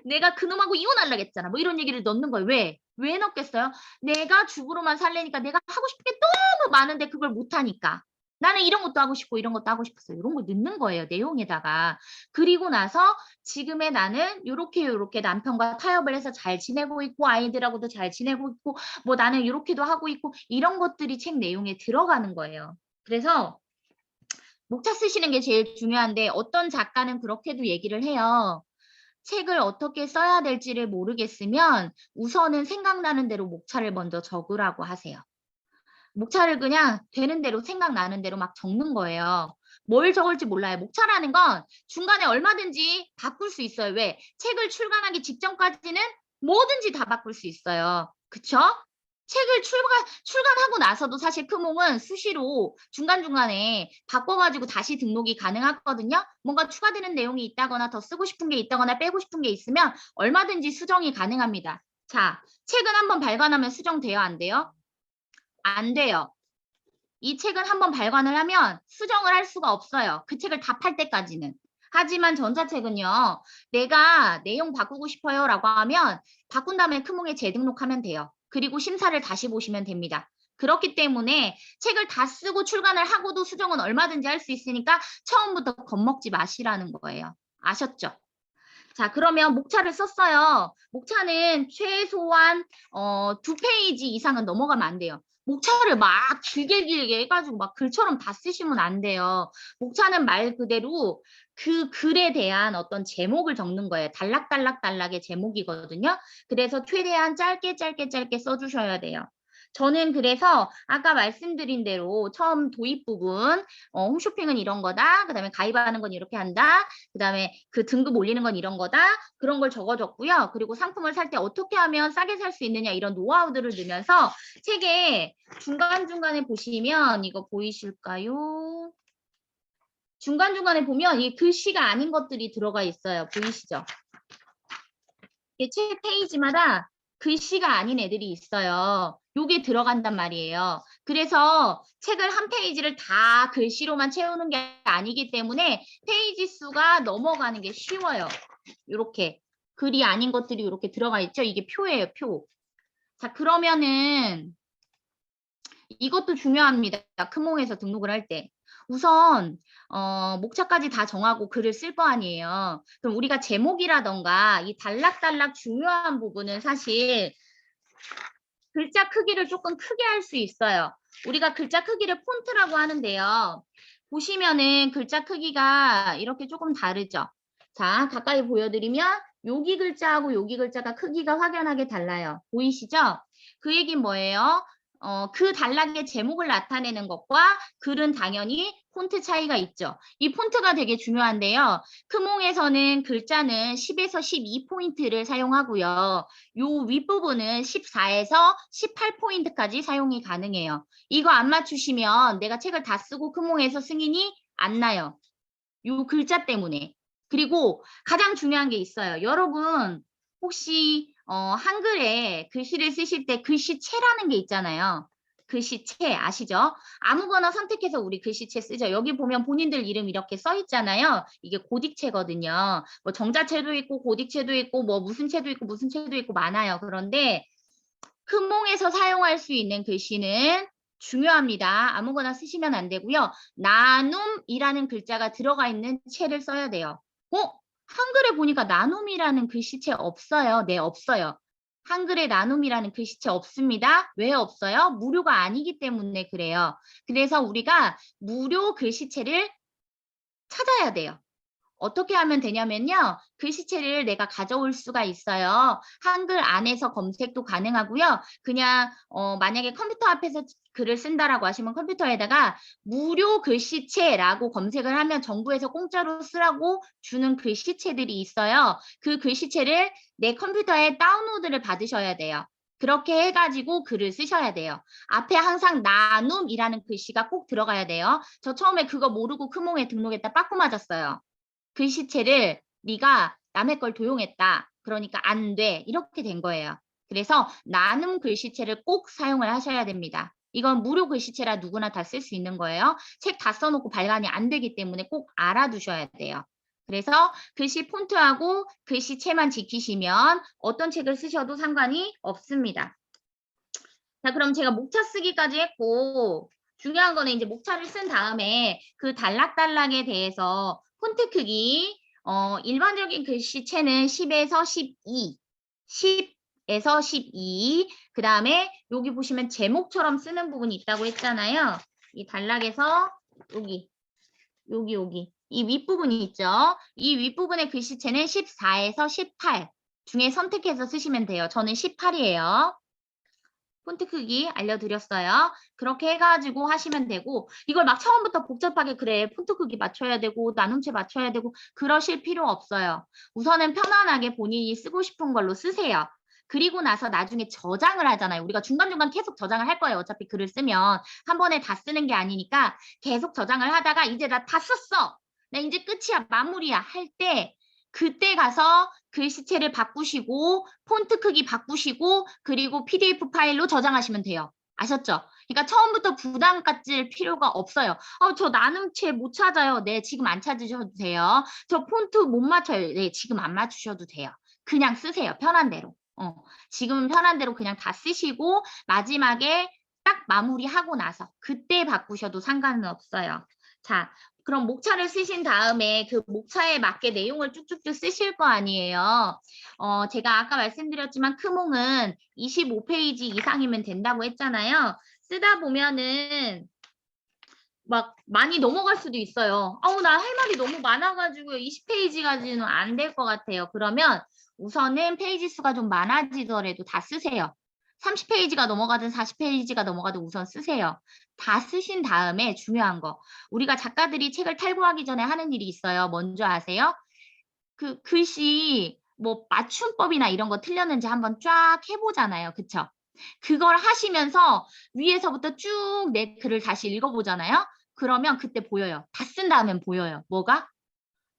내가 그놈하고 이혼하려고 했잖아. 뭐 이런 얘기를 넣는 거예요. 왜? 왜 넣겠어요? 내가 주부로만 살래니까 내가 하고 싶은 게 너무 많은데 그걸 못하니까. 나는 이런 것도 하고 싶고 이런 것도 하고 싶었어요. 이런 거 넣는 거예요. 내용에다가. 그리고 나서 지금의 나는 요렇게 남편과 타협을 해서 잘 지내고 있고 아이들하고도 잘 지내고 있고 뭐 나는 요렇게도 하고 있고 이런 것들이 책 내용에 들어가는 거예요. 그래서 목차 쓰시는 게 제일 중요한데 어떤 작가는 그렇게도 얘기를 해요. 책을 어떻게 써야 될지를 모르겠으면 우선은 생각나는 대로 목차를 먼저 적으라고 하세요. 목차를 그냥 되는 대로 생각나는 대로 막 적는 거예요. 뭘 적을지 몰라요. 목차라는 건 중간에 얼마든지 바꿀 수 있어요. 왜? 책을 출간하기 직전까지는 뭐든지 다 바꿀 수 있어요. 그쵸? 책을 출간하고 나서도 사실 크몽은 수시로 중간중간에 바꿔가지고 다시 등록이 가능하거든요. 뭔가 추가되는 내용이 있다거나 더 쓰고 싶은 게 있다거나 빼고 싶은 게 있으면 얼마든지 수정이 가능합니다. 자, 책은 한번 발간하면 수정돼요? 안 돼요? 안 돼요. 이 책은 한번 발간을 하면 수정을 할 수가 없어요. 그 책을 다 팔 때까지는. 하지만 전자책은요. 내가 내용 바꾸고 싶어요 라고 하면 바꾼 다음에 크몽에 재등록하면 돼요. 그리고 심사를 다시 보시면 됩니다. 그렇기 때문에 책을 다 쓰고 출간을 하고도 수정은 얼마든지 할 수 있으니까 처음부터 겁먹지 마시라는 거예요. 아셨죠? 자, 그러면 목차를 썼어요. 목차는 최소한 2페이지 이상은 넘어가면 안 돼요. 목차를 막 길게 해가지고 막 글처럼 다 쓰시면 안 돼요. 목차는 말 그대로 그 글에 대한 어떤 제목을 적는 거예요. 단락의 제목이거든요. 그래서 최대한 짧게 써주셔야 돼요. 저는 그래서 아까 말씀드린 대로 처음 도입 부분, 홈쇼핑은 이런 거다. 그다음에 가입하는 건 이렇게 한다. 그다음에 그 등급 올리는 건 이런 거다. 그런 걸 적어줬고요. 그리고 상품을 살 때 어떻게 하면 싸게 살 수 있느냐 이런 노하우들을 넣으면서 책에 중간중간에 보시면 이거 보이실까요? 중간중간에 보면 이 글씨가 아닌 것들이 들어가 있어요. 보이시죠? 이 책 페이지마다 글씨가 아닌 애들이 있어요. 요게 들어간단 말이에요. 그래서 책을 한 페이지를 다 글씨로만 채우는 게 아니기 때문에 페이지 수가 넘어가는 게 쉬워요. 요렇게 글이 아닌 것들이 이렇게 들어가 있죠. 이게 표예요, 표. 자, 그러면은 이것도 중요합니다. 크몽에서 등록을 할 때. 우선 목차까지 다 정하고 글을 쓸 거 아니에요. 그럼 우리가 제목이라던가 이 단락단락 중요한 부분은 사실 글자 크기를 조금 크게 할 수 있어요. 우리가 글자 크기를 폰트라고 하는데요. 보시면은 글자 크기가 이렇게 조금 다르죠. 자, 가까이 보여드리면 여기 글자하고 여기 글자가 크기가 확연하게 달라요. 보이시죠? 그 얘기는 뭐예요? 그 단락의 제목을 나타내는 것과 글은 당연히 폰트 차이가 있죠. 이 폰트가 되게 중요한데요. 크몽에서는 글자는 10에서 12포인트를 사용하고요. 요 윗부분은 14에서 18포인트까지 사용이 가능해요. 이거 안 맞추시면 내가 책을 다 쓰고 크몽에서 승인이 안 나요. 요 글자 때문에. 그리고 가장 중요한 게 있어요. 여러분 혹시 한글에 글씨를 쓰실 때 글씨체라는 게 있잖아요. 글씨체 아시죠? 아무거나 선택해서 우리 글씨체 쓰죠. 여기 보면 본인들 이름 이렇게 써 있잖아요. 이게 고딕체거든요. 뭐 정자체도 있고 고딕체도 있고 뭐 무슨 체도 있고 무슨 체도 있고 많아요. 그런데 큰몽에서 사용할 수 있는 글씨는 중요합니다. 아무거나 쓰시면 안 되고요. 나눔이라는 글자가 들어가 있는 채를 써야 돼요. 한글에 보니까 나눔이라는 글씨체 없어요. 네, 없어요. 한글에 나눔이라는 글씨체 없습니다. 왜 없어요? 무료가 아니기 때문에 그래요. 그래서 우리가 무료 글씨체를 찾아야 돼요. 어떻게 하면 되냐면요. 글씨체를 내가 가져올 수가 있어요. 한글 안에서 검색도 가능하고요. 그냥 만약에 컴퓨터 앞에서 글을 쓴다라고 하시면 컴퓨터에다가 무료 글씨체라고 검색을 하면 정부에서 공짜로 쓰라고 주는 글씨체들이 있어요. 그 글씨체를 내 컴퓨터에 다운로드를 받으셔야 돼요. 그렇게 해가지고 글을 쓰셔야 돼요. 앞에 항상 나눔이라는 글씨가 꼭 들어가야 돼요. 저 처음에 그거 모르고 크몽에 등록했다 빠꾸 맞았어요. 글씨체를 네가 남의 걸 도용했다. 그러니까 안 돼. 이렇게 된 거예요. 그래서 나눔 글씨체를 꼭 사용을 하셔야 됩니다. 이건 무료 글씨체라 누구나 다 쓸 수 있는 거예요. 책 다 써놓고 발간이 안 되기 때문에 꼭 알아두셔야 돼요. 그래서 글씨 폰트하고 글씨체만 지키시면 어떤 책을 쓰셔도 상관이 없습니다. 자, 그럼 제가 목차 쓰기까지 했고 중요한 거는 이제 목차를 쓴 다음에 그 단락단락에 대해서 폰트 크기 일반적인 글씨체는 10에서 12, 10에서 12. 그 다음에 여기 보시면 제목처럼 쓰는 부분이 있다고 했잖아요. 이 단락에서 여기. 이 윗부분이 있죠. 이 윗부분의 글씨체는 14에서 18 중에 선택해서 쓰시면 돼요. 저는 18이에요. 폰트 크기 알려드렸어요. 그렇게 해가지고 하시면 되고 이걸 막 처음부터 복잡하게 그래 폰트 크기 맞춰야 되고 나눔체 맞춰야 되고 그러실 필요 없어요. 우선은 편안하게 본인이 쓰고 싶은 걸로 쓰세요. 그리고 나서 나중에 저장을 하잖아요. 우리가 중간중간 계속 저장을 할 거예요. 어차피 글을 쓰면 한 번에 다 쓰는 게 아니니까 계속 저장을 하다가 이제 나 다 썼어. 나 이제 끝이야 마무리야 할 때 그때 가서 글씨체를 바꾸시고 폰트 크기 바꾸시고 그리고 PDF 파일로 저장하시면 돼요. 아셨죠? 그러니까 처음부터 부담 갖질 필요가 없어요. 저 나눔체 못 찾아요. 네, 지금 안 찾으셔도 돼요. 저 폰트 못 맞춰요. 네, 지금 안 맞추셔도 돼요. 그냥 쓰세요. 편한 대로. 지금 편한 대로 그냥 다 쓰시고 마지막에 딱 마무리하고 나서 그때 바꾸셔도 상관은 없어요. 자, 그럼 목차를 쓰신 다음에 그 목차에 맞게 내용을 쭉쭉쭉 쓰실 거 아니에요. 제가 아까 말씀드렸지만 크몽은 25페이지 이상이면 된다고 했잖아요. 쓰다 보면은 막 많이 넘어갈 수도 있어요. 나 할 말이 너무 많아가지고 20페이지까지는 안 될 것 같아요. 그러면 우선은 페이지 수가 좀 많아지더라도 다 쓰세요. 30페이지가 넘어가든 40페이지가 넘어가든 우선 쓰세요. 다 쓰신 다음에 중요한 거. 우리가 작가들이 책을 탈고하기 전에 하는 일이 있어요. 뭔지 아세요? 그 글씨 뭐 맞춤법이나 이런 거 틀렸는지 한번 쫙 해보잖아요. 그쵸? 그걸 하시면서 위에서부터 쭉 내 글을 다시 읽어보잖아요. 그러면 그때 보여요. 다 쓴 다음엔 보여요. 뭐가?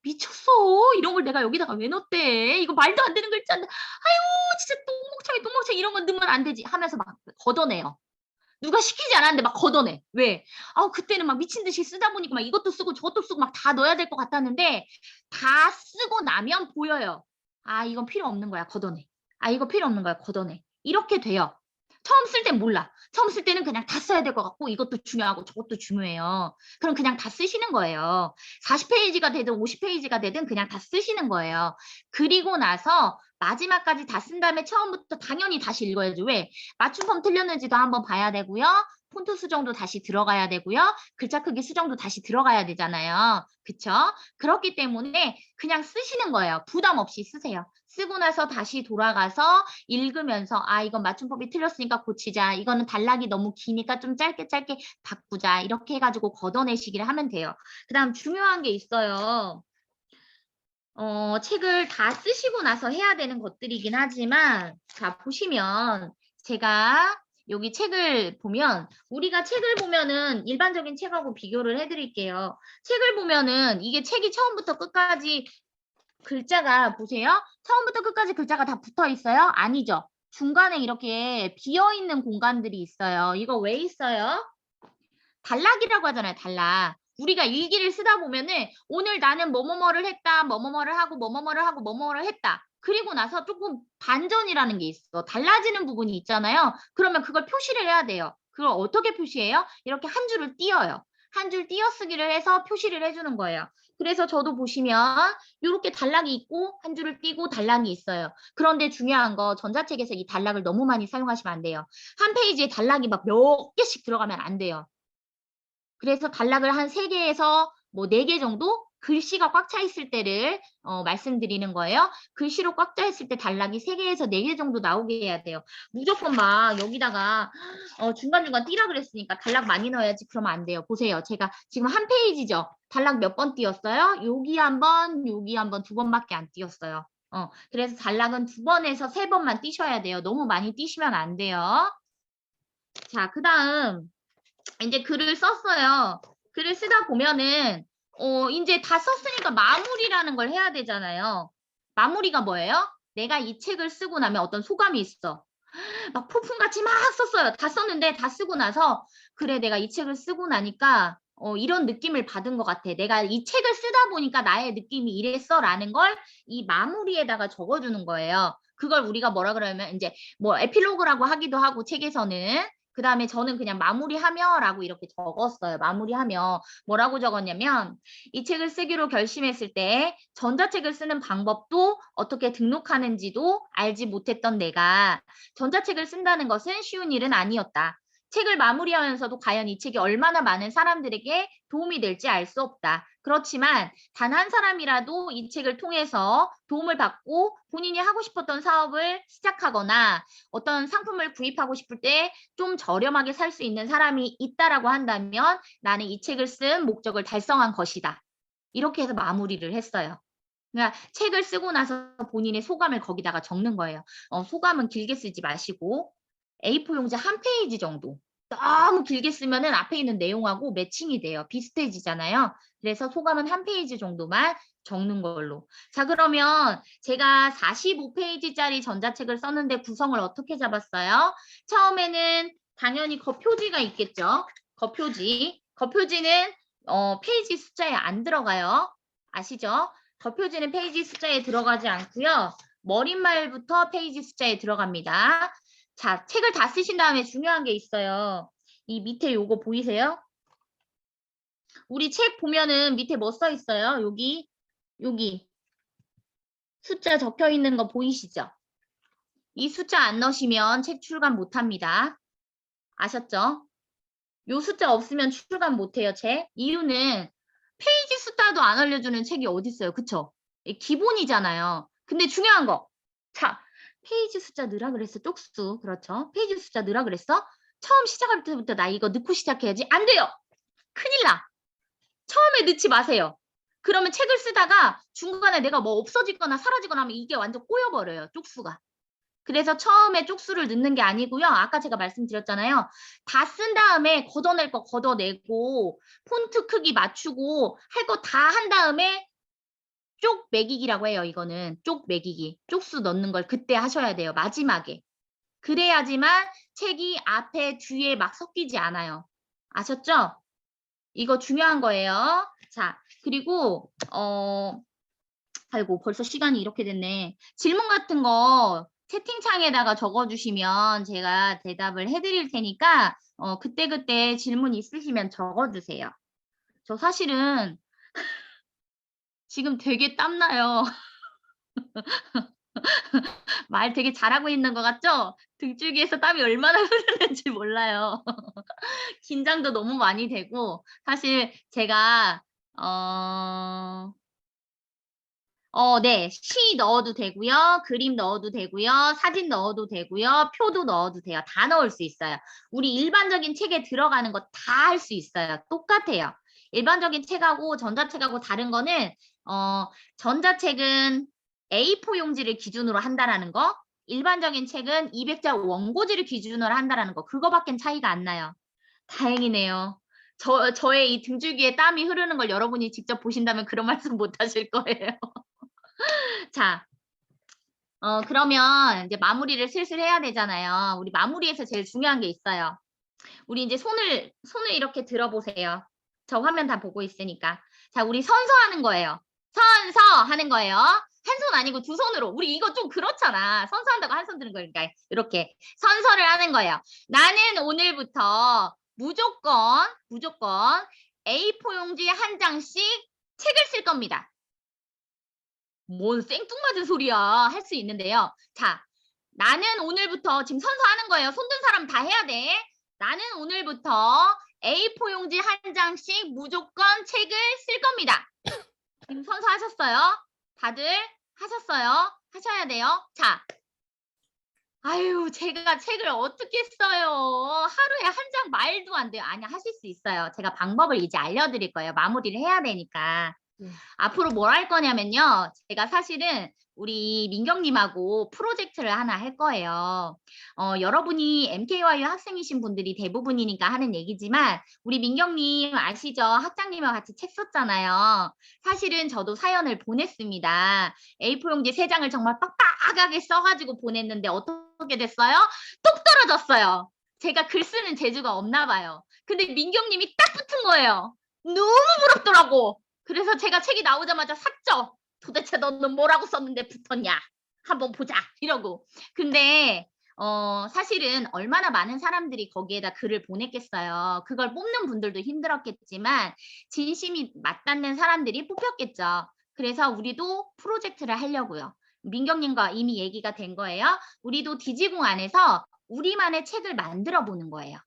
미쳤어. 이런 걸 내가 여기다가 왜 넣었대. 이거 말도 안 되는 글자인데. 아유 진짜 똥멍청이 이런 건 넣으면 안 되지 하면서 막 걷어내요. 누가 시키지 않았는데 막 걷어내. 왜? 그때는 막 미친 듯이 쓰다 보니까 막 이것도 쓰고 저것도 쓰고 막 다 넣어야 될 것 같았는데 다 쓰고 나면 보여요. 이건 필요 없는 거야. 걷어내. 이거 필요 없는 거야. 걷어내. 이렇게 돼요. 처음 쓸 땐 몰라. 처음 쓸 때는 그냥 다 써야 될 것 같고 이것도 중요하고 저것도 중요해요. 그럼 그냥 다 쓰시는 거예요. 40페이지가 되든 50페이지가 되든 그냥 다 쓰시는 거예요. 그리고 나서 마지막까지 다 쓴 다음에 처음부터 당연히 다시 읽어야죠. 왜? 맞춤법 틀렸는지도 한번 봐야 되고요. 폰트 수정도 다시 들어가야 되고요. 글자 크기 수정도 다시 들어가야 되잖아요. 그쵸? 그렇기 때문에 그냥 쓰시는 거예요. 부담 없이 쓰세요. 쓰고 나서 다시 돌아가서 읽으면서 이건 맞춤법이 틀렸으니까 고치자. 이거는 단락이 너무 기니까 좀 짧게 바꾸자. 이렇게 해가지고 걷어내시기를 하면 돼요. 그 다음 중요한 게 있어요. 책을 다 쓰시고 나서 해야 되는 것들이긴 하지만 자 보시면 제가 여기 책을 보면 우리가 책을 보면은 일반적인 책하고 비교를 해드릴게요. 책을 보면은 이게 책이 처음부터 끝까지 글자가 보세요. 처음부터 끝까지 글자가 다 붙어 있어요? 아니죠. 중간에 이렇게 비어있는 공간들이 있어요. 이거 왜 있어요? 단락이라고 하잖아요. 단락. 우리가 일기를 쓰다 보면은 오늘 나는 뭐뭐뭐를 했다. 뭐뭐뭐를 하고 뭐뭐뭐를 하고 뭐뭐뭐를 했다. 그리고 나서 조금 반전이라는 게 있어. 달라지는 부분이 있잖아요. 그러면 그걸 표시를 해야 돼요. 그걸 어떻게 표시해요? 이렇게 한 줄을 띄어요. 한 줄 띄어쓰기를 해서 표시를 해주는 거예요. 그래서 저도 보시면 이렇게 단락이 있고 한 줄을 띄고 단락이 있어요. 그런데 중요한 거 전자책에서 이 단락을 너무 많이 사용하시면 안 돼요. 한 페이지에 단락이 막 몇 개씩 들어가면 안 돼요. 그래서 단락을 한 3개에서 뭐 4개 정도 글씨가 꽉 차 있을 때를 말씀드리는 거예요. 글씨로 꽉 차 있을 때 단락이 3개에서 4개 정도 나오게 해야 돼요. 무조건 막 여기다가 중간중간 띄라 그랬으니까 단락 많이 넣어야지 그러면 안 돼요. 보세요. 제가 지금 한 페이지죠. 단락 몇 번 띄었어요? 여기 한 번, 여기 한 번, 2번밖에 안 띄었어요. 그래서 단락은 2번에서 3번만 띄셔야 돼요. 너무 많이 띄시면 안 돼요. 자, 그 다음 이제 글을 썼어요. 글을 쓰다 보면은 이제 다 썼으니까 마무리라는 걸 해야 되잖아요. 마무리가 뭐예요? 내가 이 책을 쓰고 나면 어떤 소감이 있어. 막 폭풍같이 막 썼어요. 다 썼는데 다 쓰고 나서 그래 내가 이 책을 쓰고 나니까 이런 느낌을 받은 것 같아. 내가 이 책을 쓰다 보니까 나의 느낌이 이랬어라는 걸 이 마무리에다가 적어주는 거예요. 그걸 우리가 뭐라 그러면 이제 뭐 에필로그라고 하기도 하고 책에서는 그 다음에 저는 그냥 마무리하며라고 이렇게 적었어요. 마무리하며 뭐라고 적었냐면 이 책을 쓰기로 결심했을 때 전자책을 쓰는 방법도 어떻게 등록하는지도 알지 못했던 내가 전자책을 쓴다는 것은 쉬운 일은 아니었다. 책을 마무리하면서도 과연 이 책이 얼마나 많은 사람들에게 도움이 될지 알 수 없다. 그렇지만 단 한 사람이라도 이 책을 통해서 도움을 받고 본인이 하고 싶었던 사업을 시작하거나 어떤 상품을 구입하고 싶을 때 좀 저렴하게 살 수 있는 사람이 있다라고 한다면 나는 이 책을 쓴 목적을 달성한 것이다. 이렇게 해서 마무리를 했어요. 그러니까 책을 쓰고 나서 본인의 소감을 거기다가 적는 거예요. 소감은 길게 쓰지 마시고 A4 용지 한 페이지 정도. 너무 길게 쓰면은 앞에 있는 내용하고 매칭이 돼요. 비슷해지잖아요. 그래서 소감은 한 페이지 정도만 적는 걸로. 자, 그러면 제가 45페이지짜리 전자책을 썼는데 구성을 어떻게 잡았어요? 처음에는 당연히 겉표지가 있겠죠. 겉표지. 겉표지는 페이지 숫자에 안 들어가요. 아시죠? 겉표지는 페이지 숫자에 들어가지 않고요. 머릿말부터 페이지 숫자에 들어갑니다. 자, 책을 다 쓰신 다음에 중요한 게 있어요. 이 밑에 요거 보이세요? 우리 책 보면은 밑에 뭐 써 있어요? 여기 숫자 적혀 있는 거 보이시죠? 이 숫자 안 넣으시면 책 출간 못 합니다. 아셨죠? 요 숫자 없으면 출간 못 해요, 책. 이유는 페이지 숫자도 안 알려주는 책이 어디 있어요. 그쵸? 기본이잖아요. 근데 중요한 거. 자, 페이지 숫자 넣으라 그랬어. 쪽수. 그렇죠? 페이지 숫자 넣으라 그랬어. 처음 시작할 때부터 나 이거 넣고 시작해야지. 안 돼요. 큰일 나. 처음에 넣지 마세요. 그러면 책을 쓰다가 중간에 내가 뭐 없어지거나 사라지거나 하면 이게 완전 꼬여버려요. 쪽수가. 그래서 처음에 쪽수를 넣는 게 아니고요. 아까 제가 말씀드렸잖아요. 다 쓴 다음에 걷어낼 거 걷어내고 폰트 크기 맞추고 할 거 다 한 다음에 쪽 매기기라고 해요. 이거는 쪽 매기기. 쪽수 넣는 걸 그때 하셔야 돼요. 마지막에. 그래야지만 책이 앞에 뒤에 막 섞이지 않아요. 아셨죠? 이거 중요한 거예요. 자, 그리고 아이고 벌써 시간이 이렇게 됐네. 질문 같은 거 채팅창에다가 적어주시면 제가 대답을 해드릴 테니까 그때그때 질문 있으시면 적어주세요. 저 사실은 지금 되게 땀나요. 말 되게 잘하고 있는 것 같죠? 등줄기에서 땀이 얼마나 흐르는지 몰라요. 긴장도 너무 많이 되고 사실 제가 네. 시 넣어도 되고요. 그림 넣어도 되고요. 사진 넣어도 되고요. 표도 넣어도 돼요. 다 넣을 수 있어요. 우리 일반적인 책에 들어가는 거 다 할 수 있어요. 똑같아요. 일반적인 책하고 전자책하고 다른 거는 전자책은 A4 용지를 기준으로 한다라는 거, 일반적인 책은 200자 원고지를 기준으로 한다라는 거, 그거밖엔 차이가 안 나요. 다행이네요. 저의 이 등줄기에 땀이 흐르는 걸 여러분이 직접 보신다면 그런 말씀 못 하실 거예요. 자, 그러면 이제 마무리를 슬슬 해야 되잖아요. 우리 마무리에서 제일 중요한 게 있어요. 우리 이제 손을 이렇게 들어보세요. 저 화면 다 보고 있으니까. 자, 우리 선서하는 거예요. 선서 하는 거예요. 한 손 아니고 두 손으로. 우리 이거 좀 그렇잖아. 선서한다고 한 손 드는 거니까 이렇게 선서를 하는 거예요. 나는 오늘부터 무조건 A4 용지 한 장씩 책을 쓸 겁니다. 뭔 생뚱맞은 소리야. 할 수 있는데요. 자, 나는 오늘부터 지금 선서하는 거예요. 손든 사람 다 해야 돼. 나는 오늘부터 A4 용지 한 장씩 무조건 책을 쓸 겁니다. 지금 선서하셨어요? 다들 하셨어요? 하셔야 돼요. 자, 아유, 제가 책을 어떻게 써요? 하루에 한 장 말도 안 돼요. 아니, 하실 수 있어요. 제가 방법을 이제 알려드릴 거예요. 마무리를 해야 되니까. 앞으로 뭘 할 거냐면요. 제가 사실은 우리 민경님하고 프로젝트를 하나 할 거예요. 여러분이 MKYU 학생이신 분들이 대부분이니까 하는 얘기지만 우리 민경님 아시죠? 학장님과 같이 책 썼잖아요. 사실은 저도 사연을 보냈습니다. A4 용지 3장을 정말 빡빡하게 써가지고 보냈는데 어떻게 됐어요? 뚝 떨어졌어요. 제가 글 쓰는 재주가 없나 봐요. 근데 민경님이 딱 붙은 거예요. 너무 부럽더라고. 그래서 제가 책이 나오자마자 샀죠. 도대체 너는 뭐라고 썼는데 붙었냐? 한번 보자. 이러고. 근데 사실은 얼마나 많은 사람들이 거기에다 글을 보냈겠어요. 그걸 뽑는 분들도 힘들었겠지만 진심이 맞닿는 사람들이 뽑혔겠죠. 그래서 우리도 프로젝트를 하려고요. 민경님과 이미 얘기가 된 거예요. 우리도 디지공 안에서 우리만의 책을 만들어 보는 거예요.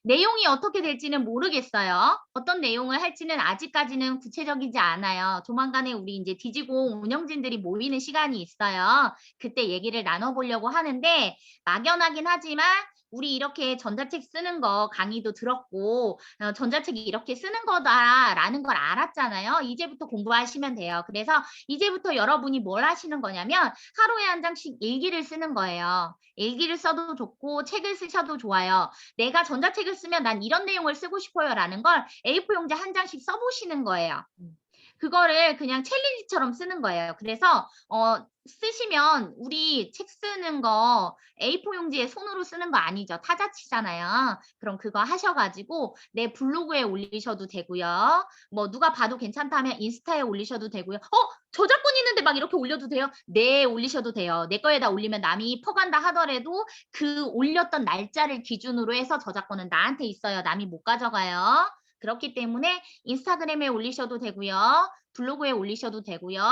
내용이 어떻게 될지는 모르겠어요. 어떤 내용을 할지는 아직까지는 구체적이지 않아요. 조만간에 우리 이제 디지공 운영진들이 모이는 시간이 있어요. 그때 얘기를 나눠보려고 하는데 막연하긴 하지만 우리 이렇게 전자책 쓰는 거 강의도 들었고 전자책이 이렇게 쓰는 거다라는 걸 알았잖아요. 이제부터 공부하시면 돼요. 그래서 이제부터 여러분이 뭘 하시는 거냐면 하루에 한 장씩 일기를 쓰는 거예요. 일기를 써도 좋고 책을 쓰셔도 좋아요. 내가 전자책을 쓰면 난 이런 내용을 쓰고 싶어요 라는 걸 A4 용지 한 장씩 써보시는 거예요. 그거를 그냥 챌린지처럼 쓰는 거예요. 그래서 쓰시면 우리 책 쓰는 거 A4 용지에 손으로 쓰는 거 아니죠. 타자치잖아요. 그럼 그거 하셔가지고 내 블로그에 올리셔도 되고요. 뭐 누가 봐도 괜찮다면 인스타에 올리셔도 되고요. 저작권 있는데 막 이렇게 올려도 돼요? 네, 올리셔도 돼요. 내 거에다 올리면 남이 퍼간다 하더라도 그 올렸던 날짜를 기준으로 해서 저작권은 나한테 있어요. 남이 못 가져가요. 그렇기 때문에 인스타그램에 올리셔도 되고요. 블로그에 올리셔도 되고요.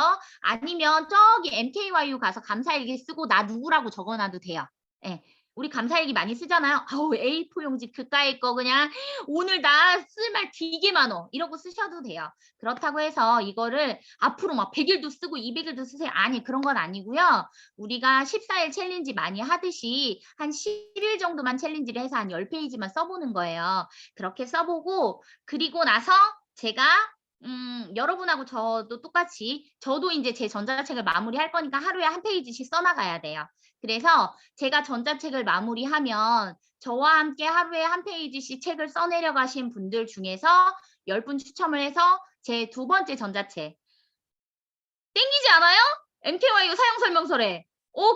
아니면 저기 MKYU 가서 감사일기 쓰고 나 누구라고 적어놔도 돼요. 예. 우리 감사일기 많이 쓰잖아요. 아우 A4 용지 그까이 거 그냥 오늘 나 쓸 말 되게 많어. 이러고 쓰셔도 돼요. 그렇다고 해서 이거를 앞으로 막 100일도 쓰고 200일도 쓰세요. 아니 그런 건 아니고요. 우리가 14일 챌린지 많이 하듯이 한 10일 정도만 챌린지를 해서 한 10페이지만 써보는 거예요. 그렇게 써보고 그리고 나서 제가 여러분하고 저도 똑같이 저도 이제 제 전자책을 마무리할 거니까 하루에 한 페이지씩 써나가야 돼요. 그래서 제가 전자책을 마무리하면 저와 함께 하루에 한 페이지씩 책을 써내려 가신 분들 중에서 10분 추첨을 해서 제 2번째 전자책 땡기지 않아요? MKYU 사용설명서래.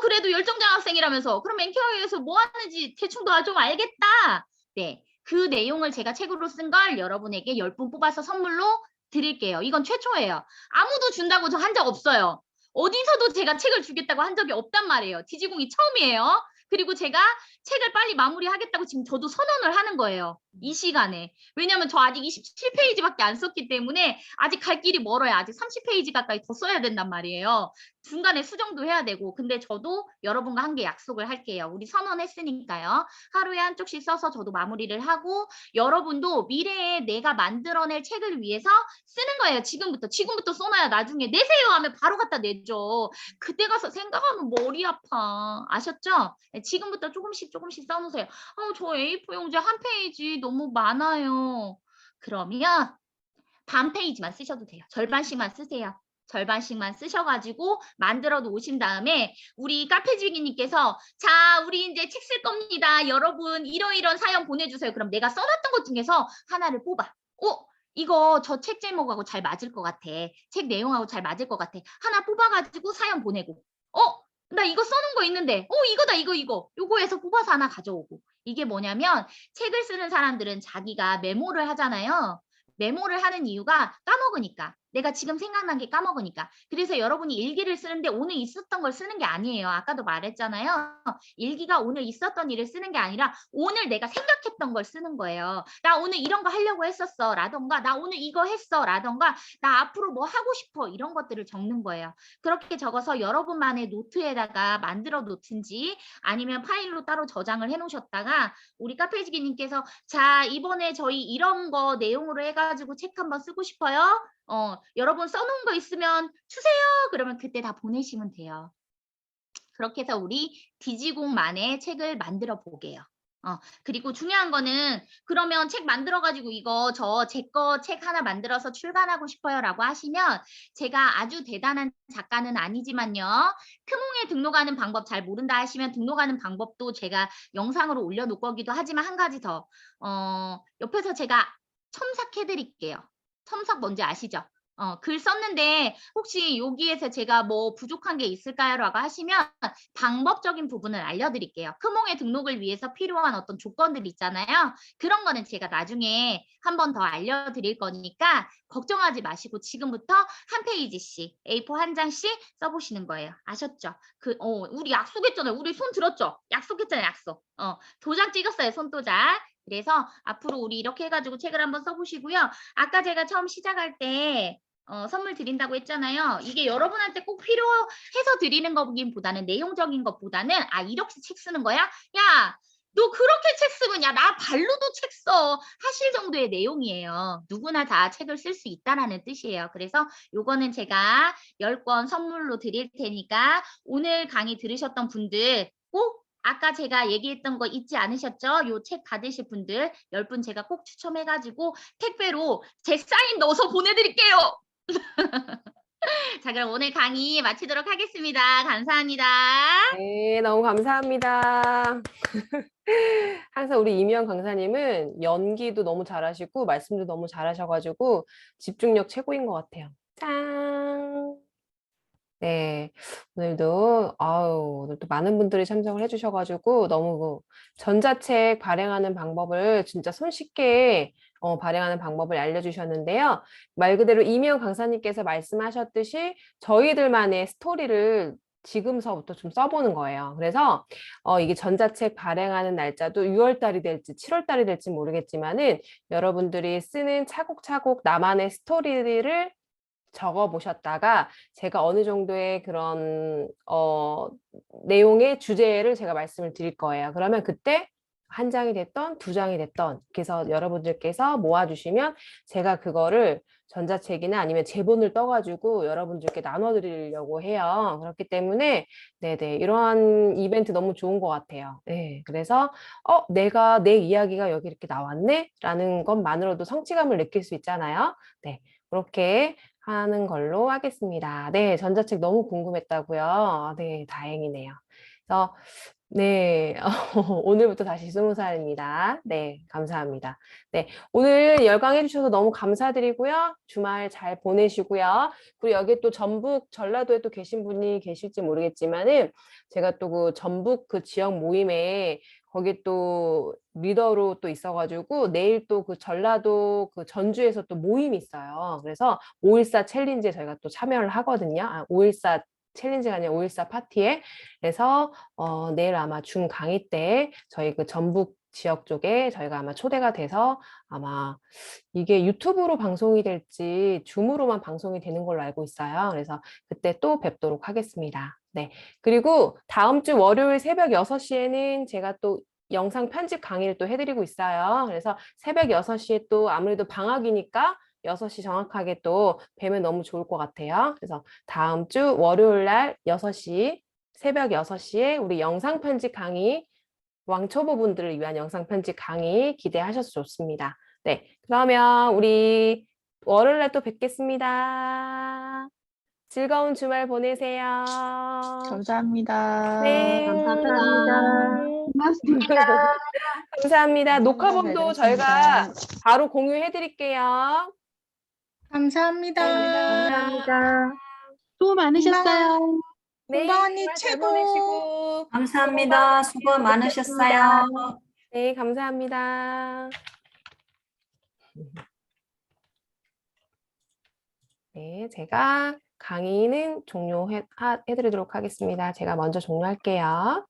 그래도 열정장 학생이라면서. 그럼 MKYU에서 뭐 하는지 대충 더 좀 알겠다. 네. 그 내용을 제가 책으로 쓴 걸 여러분에게 10분 뽑아서 선물로 드릴게요. 이건 최초예요. 아무도 준다고 저 한 적 없어요. 어디서도 제가 책을 주겠다고 한 적이 없단 말이에요. 디지공이 처음이에요. 그리고 제가 책을 빨리 마무리하겠다고 지금 저도 선언을 하는 거예요. 이 시간에. 왜냐면 저 아직 27페이지밖에 안 썼기 때문에 아직 갈 길이 멀어요. 아직 30페이지 가까이 더 써야 된단 말이에요. 중간에 수정도 해야 되고. 근데 저도 여러분과 함께 약속을 할게요. 우리 선언했으니까요. 하루에 한쪽씩 써서 저도 마무리를 하고 여러분도 미래에 내가 만들어낼 책을 위해서 쓰는 거예요. 지금부터 써놔야 나중에 내세요 하면 바로 갖다 내죠. 그때 가서 생각하면 머리 아파. 아셨죠? 지금부터 조금씩 써놓으세요. 저 A4 용지 한 페이지 너무 많아요. 그러면 반 페이지만 쓰셔도 돼요. 절반씩만 쓰세요. 절반씩만 쓰셔가지고 만들어 놓으신 다음에 우리 카페주기님께서 자 우리 이제 책 쓸 겁니다. 여러분 이런 사연 보내주세요. 그럼 내가 써놨던 것 중에서 하나를 뽑아. 이거 저 책 제목하고 잘 맞을 것 같아. 책 내용하고 잘 맞을 것 같아. 하나 뽑아가지고 사연 보내고 나 이거 써놓은 거 있는데 이거다 이거 요거에서 뽑아서 하나 가져오고 이게 뭐냐면 책을 쓰는 사람들은 자기가 메모를 하잖아요. 메모를 하는 이유가 까먹으니까. 내가 지금 생각난 게 까먹으니까. 그래서 여러분이 일기를 쓰는데 오늘 있었던 걸 쓰는 게 아니에요. 아까도 말했잖아요. 일기가 오늘 있었던 일을 쓰는 게 아니라 오늘 내가 생각했던 걸 쓰는 거예요. 나 오늘 이런 거 하려고 했었어 라던가 나 오늘 이거 했어 라던가 나 앞으로 뭐 하고 싶어 이런 것들을 적는 거예요. 그렇게 적어서 여러분만의 노트에다가 만들어 놓든지 아니면 파일로 따로 저장을 해 놓으셨다가 우리 카페지기님께서 자 이번에 저희 이런 거 내용으로 해가지고 책 한번 쓰고 싶어요. 여러분 써놓은 거 있으면 주세요. 그러면 그때 다 보내시면 돼요. 그렇게 해서 우리 디지공만의 책을 만들어 보게요. 그리고 중요한 거는 그러면 책 만들어가지고 이거 제 거 책 하나 만들어서 출간하고 싶어요 라고 하시면 제가 아주 대단한 작가는 아니지만요. 크몽에 등록하는 방법 잘 모른다 하시면 등록하는 방법도 제가 영상으로 올려놓을 거기도 하지만 한 가지 더 옆에서 제가 첨삭해 드릴게요. 첨삭 뭔지 아시죠? 글 썼는데 혹시 여기에서 제가 뭐 부족한 게 있을까요? 라고 하시면 방법적인 부분을 알려드릴게요. 크몽에 등록을 위해서 필요한 어떤 조건들 있잖아요. 그런 거는 제가 나중에 한 번 더 알려드릴 거니까 걱정하지 마시고 지금부터 한 페이지씩 A4 한 장씩 써보시는 거예요. 아셨죠? 우리 약속했잖아요. 우리 손 들었죠? 약속했잖아요. 약속. 도장 찍었어요. 손도장. 그래서 앞으로 우리 이렇게 해가지고 책을 한번 써보시고요. 아까 제가 처음 시작할 때 선물 드린다고 했잖아요. 이게 여러분한테 꼭 필요해서 드리는 거보다는 내용적인 것보다는 이렇게 책 쓰는 거야? 야, 너 그렇게 책 쓰면 야, 나 발로도 책 써. 하실 정도의 내용이에요. 누구나 다 책을 쓸 수 있다라는 뜻이에요. 그래서 요거는 제가 10권 선물로 드릴 테니까 오늘 강의 들으셨던 분들 꼭 아까 제가 얘기했던 거 잊지 않으셨죠? 요 책 받으실 분들 10분 제가 꼭 추첨해가지고 택배로 제 사인 넣어서 보내드릴게요. 자, 그럼 오늘 강의 마치도록 하겠습니다. 감사합니다. 네, 너무 감사합니다. 항상 우리 이미영 강사님은 연기도 너무 잘하시고 말씀도 너무 잘하셔가지고 집중력 최고인 것 같아요. 짠! 네, 오늘도 많은 분들이 참석을 해주셔가지고 너무 전자책 발행하는 방법을 진짜 손쉽게 발행하는 방법을 알려주셨는데요. 말 그대로 이미영 강사님께서 말씀하셨듯이 저희들만의 스토리를 지금서부터 좀 써보는 거예요. 그래서 이게 전자책 발행하는 날짜도 6월 달이 될지 7월 달이 될지 모르겠지만은 여러분들이 쓰는 차곡차곡 나만의 스토리를 적어 보셨다가 제가 어느 정도의 그런 내용의 주제를 제가 말씀을 드릴 거예요. 그러면 그때 한 장이 됐던 두 장이 됐던 그래서 여러분들께서 모아주시면 제가 그거를 전자책이나 아니면 제본을 떠가지고 여러분들께 나눠드리려고 해요. 그렇기 때문에 네네 이러한 이벤트 너무 좋은 것 같아요. 네, 그래서 내가 내 이야기가 여기 이렇게 나왔네? 라는 것만으로도 성취감을 느낄 수 있잖아요. 네, 그렇게 하는 걸로 하겠습니다. 네, 전자책 너무 궁금했다고요. 네, 다행이네요. 그래서 네, 오늘부터 다시 20살입니다. 네, 감사합니다. 네, 오늘 열강해 주셔서 너무 감사드리고요. 주말 잘 보내시고요. 그리고 여기 또 전북, 전라도에 또 계신 분이 계실지 모르겠지만은 제가 또 그 전북 그 지역 모임에 거기 또 리더로 또 있어가지고 내일 또 그 전라도 그 전주에서 또 모임이 있어요. 그래서 5.14 챌린지에 저희가 또 참여를 하거든요. 5.14 챌린지가 아니라 5.14 파티에. 그래서 내일 아마 중 강의 때 저희 그 전북 지역 쪽에 저희가 아마 초대가 돼서 아마 이게 유튜브로 방송이 될지 줌으로만 방송이 되는 걸로 알고 있어요. 그래서 그때 또 뵙도록 하겠습니다. 네. 그리고 다음 주 월요일 새벽 6시에는 제가 또 영상 편집 강의를 또 해드리고 있어요. 그래서 새벽 6시에 또 아무래도 방학이니까 6시 정확하게 또 뵈면 너무 좋을 것 같아요. 그래서 다음 주 월요일 날 6시, 새벽 6시에 우리 영상 편집 강의, 왕초보분들을 위한 영상 편집 강의 기대하셔서 좋습니다. 네, 그러면 우리 월요일 날 또 뵙겠습니다. 즐거운 주말 보내세요. 감사합니다. 네, 감사합니다. 고맙습니다. 감사합니다. 녹화본도 저희가 감사합니다. 바로 공유해 드릴게요. 감사합니다. 감사합니다. 수고 많으셨어요. 네, 공방 언니 주말 잘 최고. 보내시고. 감사합니다. 수고 많으셨어요. 네, 감사합니다. 네. 네, 제가 강의는 해드리도록 하겠습니다. 제가 먼저 종료할게요.